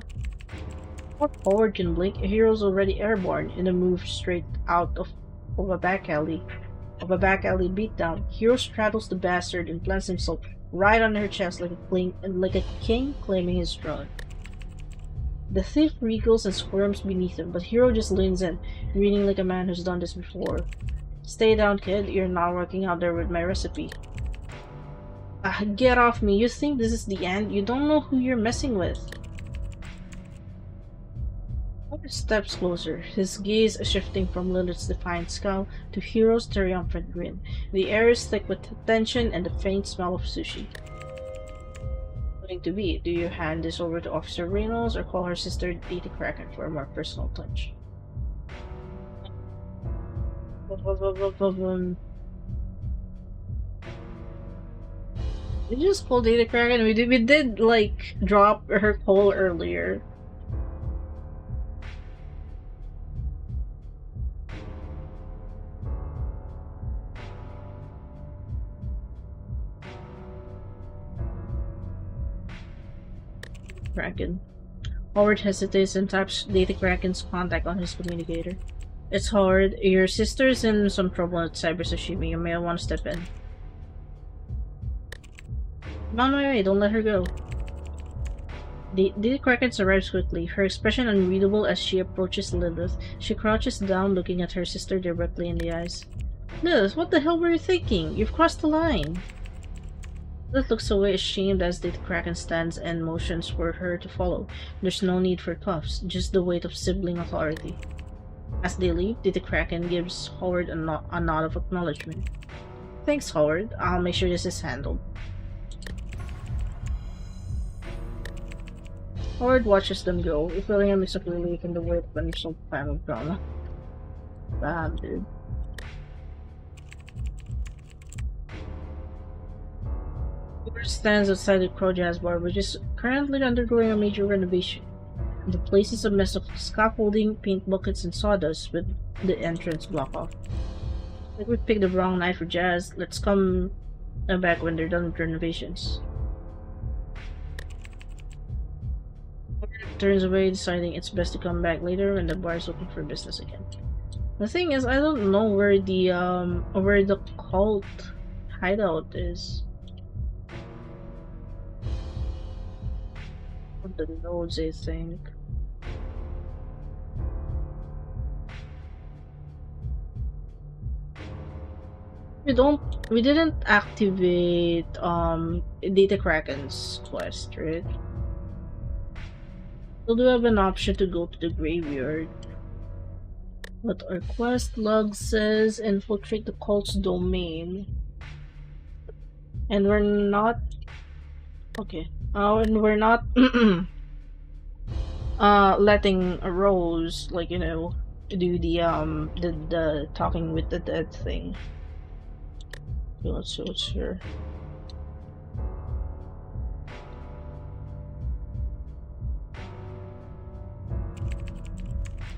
Before Howard can blink, a hero's already airborne in a move straight out of a back alley. Beatdown. Hero straddles the bastard and plants himself right on her chest like a king claiming his throne. The thief wriggles and squirms beneath him, but Hero just leans in, grinning like a man who's done this before. Stay down, kid. You're not working out there with my recipe. Get off me. You think this is the end? You don't know who you're messing with. Howard steps closer, his gaze shifting from Lilith's defiant scowl to Hero's triumphant grin. The air is thick with tension and the faint smell of sushi. Going to be, do you hand this over to Officer Reynolds or call her sister Dita Kraken for a more personal touch? We just called Data Kraken. We did like drop her call earlier. Kraken. Howard hesitates and taps Data Kraken's contact on his communicator. It's Howard. Your sister's in some trouble at Cyber Sashimi. You may want to step in. I'm on my way. Don't let her go. Data Kraken arrives quickly, her expression unreadable as she approaches Lilith. She crouches down, looking at her sister directly in the eyes. Lilith, what the hell were you thinking? You've crossed the line. Lilith looks away ashamed as Data Kraken stands and motions for her to follow. There's no need for cuffs, just the weight of sibling authority. As they leave, Data Kraken gives Howard a nod of acknowledgement. Thanks, Howard. I'll make sure this is handled. Howard watches them go, feeling a mix of relief and the weight of initial time of drama. Bad, dude. Howard stands outside the Crow Jazz Bar, which is currently undergoing a major renovation. The place is a mess of scaffolding, paint buckets, and sawdust with the entrance blocked off. I think we picked the wrong night for jazz. Let's come back when they're done with renovations. Howard turns away, deciding it's best to come back later when the bar is open for business again. The thing is, I don't know where the cult hideout is. On the nodes, I think. We didn't activate Data Kraken's quest, right? So do we have an option to go to the graveyard? But our quest log says infiltrate the cult's domain. And we're not okay. And we're not letting Rose, like, you know, do the talking with the dead thing. Okay, let's see what's here.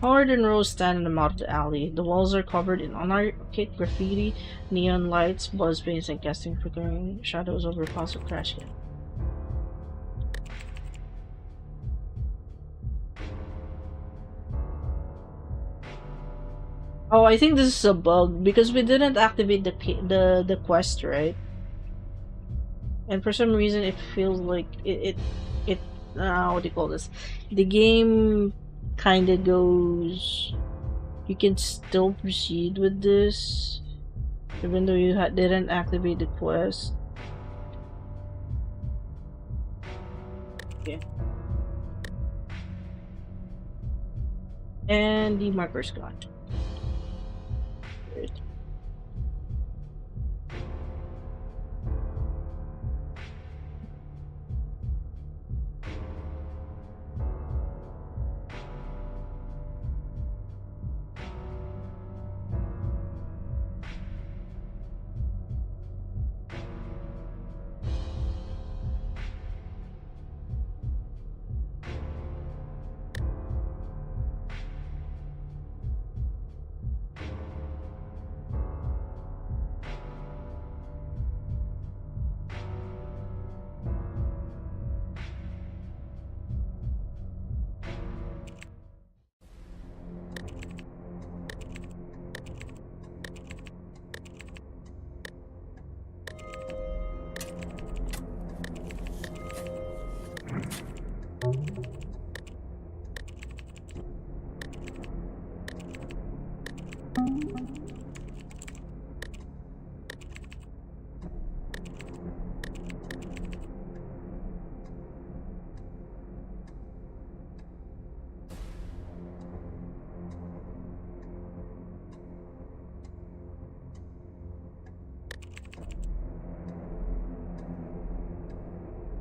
Howard and Rose stand in the mouth of the alley. The walls are covered in anarchic graffiti, neon lights, buzz bangs, and casting flickering shadows over piles of trash can. Oh, I think this is a bug because we didn't activate the quest, right? And for some reason it feels like it what do you call this? The game kind of goes. You can still proceed with this even though you didn't activate the quest. Okay. And the marker's gone. Great.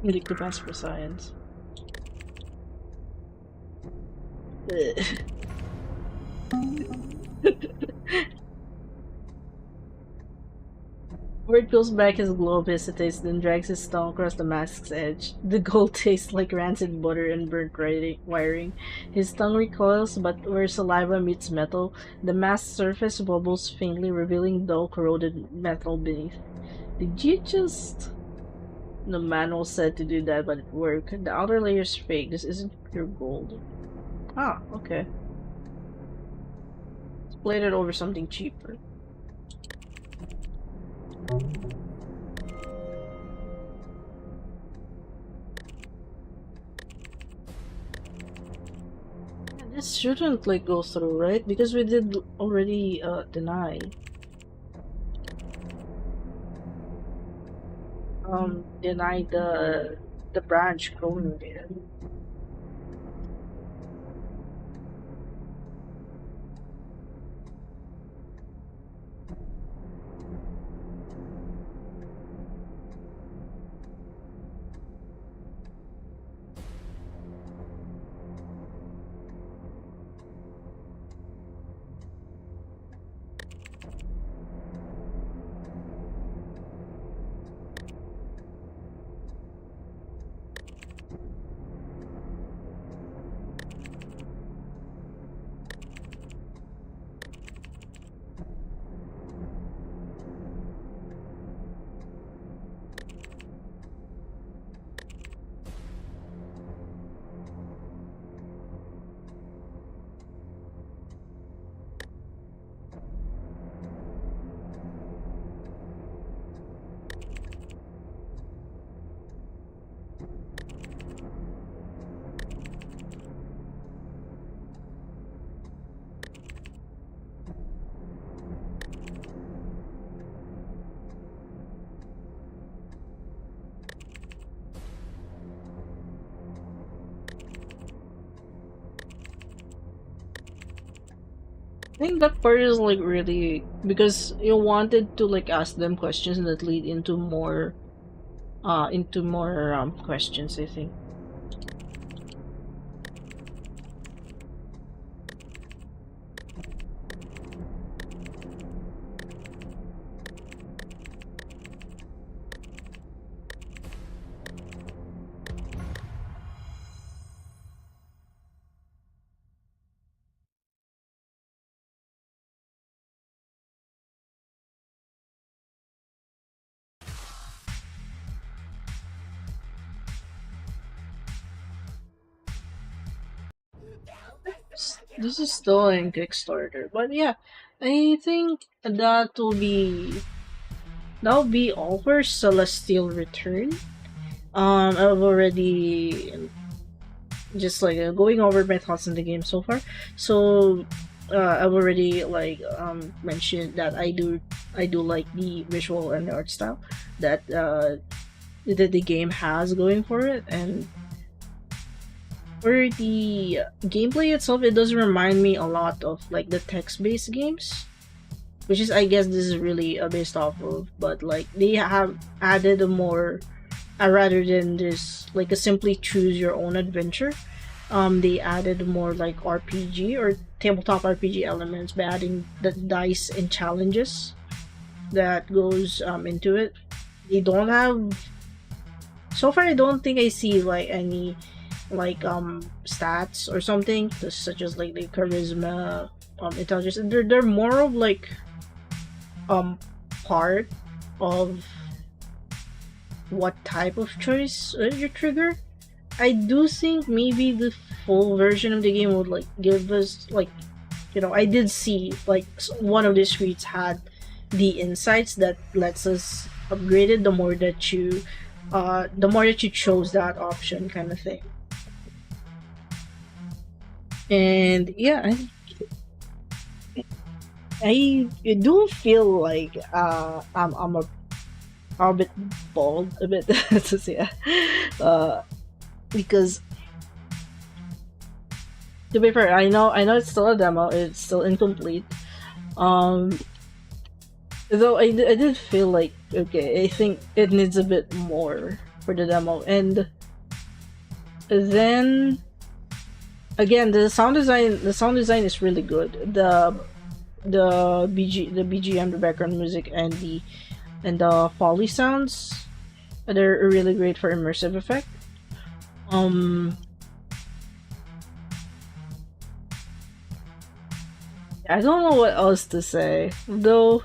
Hindi ko pass for science. Ugh. Word pulls back his glove, hesitates, then drags his tongue across the mask's edge. The gold tastes like rancid butter and burnt wiring. His tongue recoils, but where saliva meets metal, the mask's surface bubbles faintly, revealing dull, corroded metal beneath. Did you just... The manual said to do that, but it worked. The outer layer's fake. This isn't pure gold. Ah, okay. Let's plate it over something cheaper. This shouldn't like go through, right? Because we did already deny. Deny the branch growing there. I think that part is like really because you wanted to like ask them questions that lead into more questions, I think. This is still in Kickstarter, but yeah, I think that'll be all for Celestial Return. I've already just like going over my thoughts on the game so far. So I've already like mentioned that I do like the visual and the art style that that the game has going for it, and for the gameplay itself, it does remind me a lot of like the text-based games, which is I guess this is really based off of, but like they have added a more rather than this like a simply choose your own adventure. They added more like RPG or tabletop RPG elements by adding the dice and challenges that goes into it. They don't have so far. I don't think I see like any like stats or something such as like the charisma, intelligence. They're more of like um part of what type of choice you trigger. I do think maybe the full version of the game would like give us like, you know, I did see like one of the streets had the insights that lets us upgrade it the more that you chose that option kind of thing. And yeah, I do feel like I'm a bit bald a bit to say because to be fair, I know it's still a demo, it's still incomplete. Um, though I did feel like okay, I think it needs a bit more for the demo, and then again the sound design is really good. The BGM, the background music, and the Foley sounds, they're really great for immersive effect. Um, I don't know what else to say. Though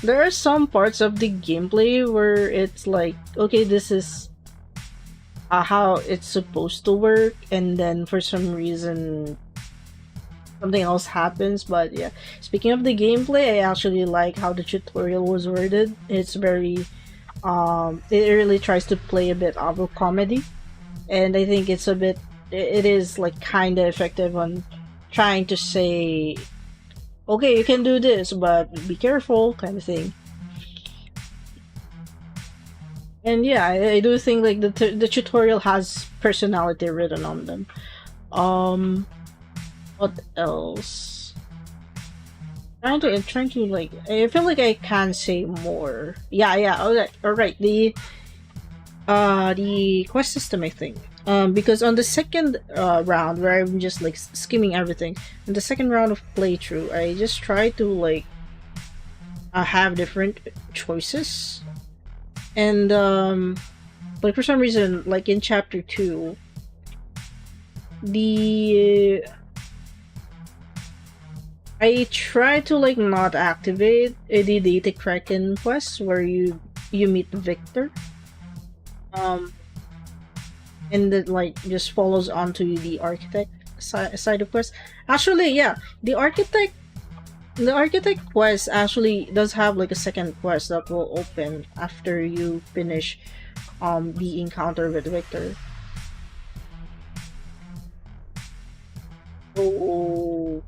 there are some parts of the gameplay where it's like, okay, this is how it's supposed to work, and then for some reason something else happens. But yeah, speaking of the gameplay, I actually like how the tutorial was worded. It's very it really tries to play a bit of a comedy, and I think it's a bit it is like kind of effective on trying to say okay, you can do this but be careful kind of thing. And yeah, I do think like the tutorial has personality written on them. um what else? I'm trying to like I feel like I can say more. Yeah, all right, the quest system, I think. Because on the second round where I'm just like skimming everything, in the second round of playthrough, I just try to like have different choices, and like for some reason, like in chapter 2, the I try to like not activate the data kraken quest where you meet Victor. Um, and it like just follows onto the architect side of quest. Actually, yeah, the architect quest actually does have like a second quest that will open after you finish the encounter with Victor. Oh,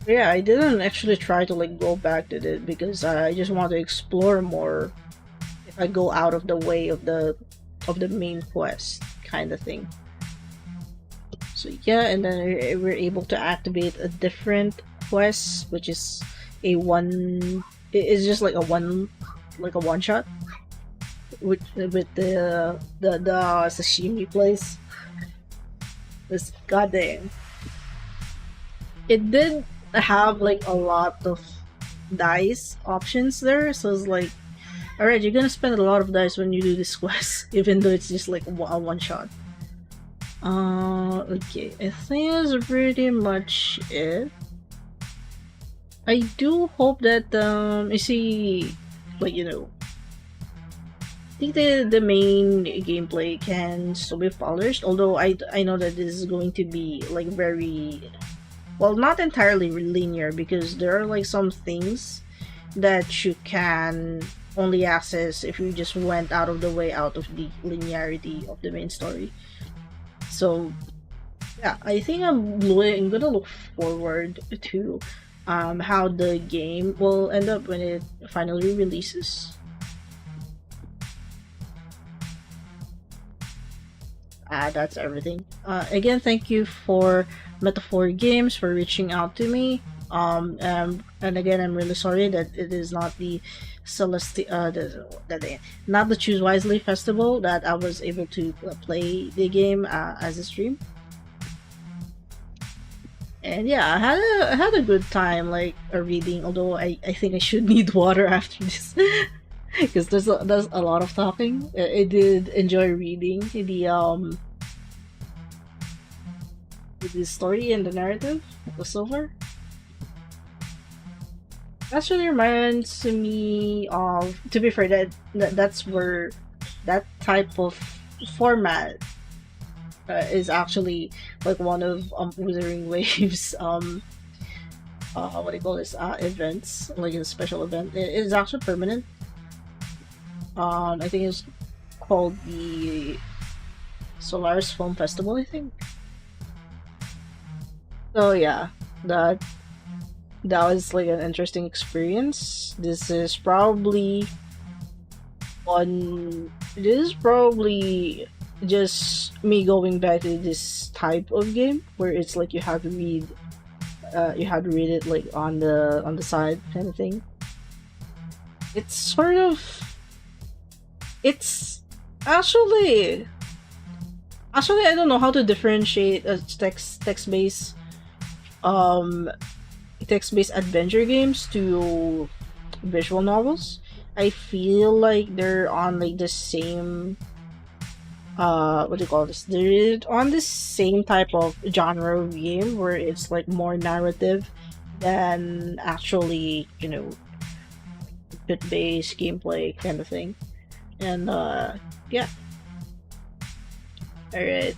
yeah, I didn't actually try to like go back to it because I just want to explore more if I go out of the way of the main quest kind of thing. So yeah, and then we're able to activate a different quest, which is a one. It's just like a one shot with the sashimi place. This goddamn. It did have like a lot of dice options there, so it's like, all right, you're gonna spend a lot of dice when you do this quest, even though it's just like a one shot. Okay, I think that's pretty much it. I do hope that you see, like, you know, think the main gameplay can still be polished, although I know that this is going to be like very, well, not entirely linear, because there are like some things that you can only access if you just went out of the way out of the linearity of the main story. So yeah, I think I'm gonna look forward to how the game will end up when it finally releases. That's everything. Again, thank you for Metaphor Games for reaching out to me. And again, I'm really sorry that it is not the not the Choose Wisely festival that I was able to play the game as a stream. And yeah, I had a good time like reading. Although I think I should need water after this. Because there's a lot of talking. I did enjoy reading the story and the narrative so far. Actually reminds me of, to be fair, that's where that type of format is actually like one of Wuthering Waves what do you call this events, like a special event. It is actually permanent. I think it's called the Solaris Film Festival, I think. So yeah, that was like an interesting experience. This is probably just me going back to this type of game where it's like you have to read it like on the side kind of thing. It's sort of it's actually I don't know how to differentiate a um text-based adventure games to visual novels. I feel like they're on like the same what do you call this? They're on the same type of genre of game where it's like more narrative than actually, bit-based gameplay kind of thing. And yeah. Alright.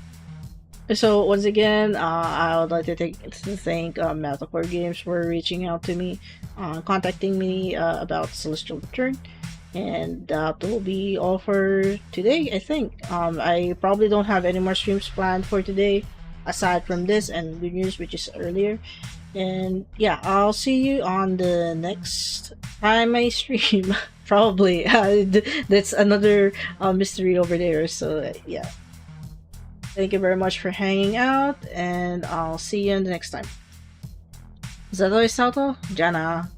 So once again, I would like to thank MetaphorGames for reaching out to me, contacting me about Celestial Return, and that will be all for today. I think I probably don't have any more streams planned for today, aside from this and good news, which is earlier. And yeah, I'll see you on the next time I stream. Probably that's another mystery over there. So yeah. Thank you very much for hanging out, and I'll see you in the next time. Zetto is Zetto, Jana.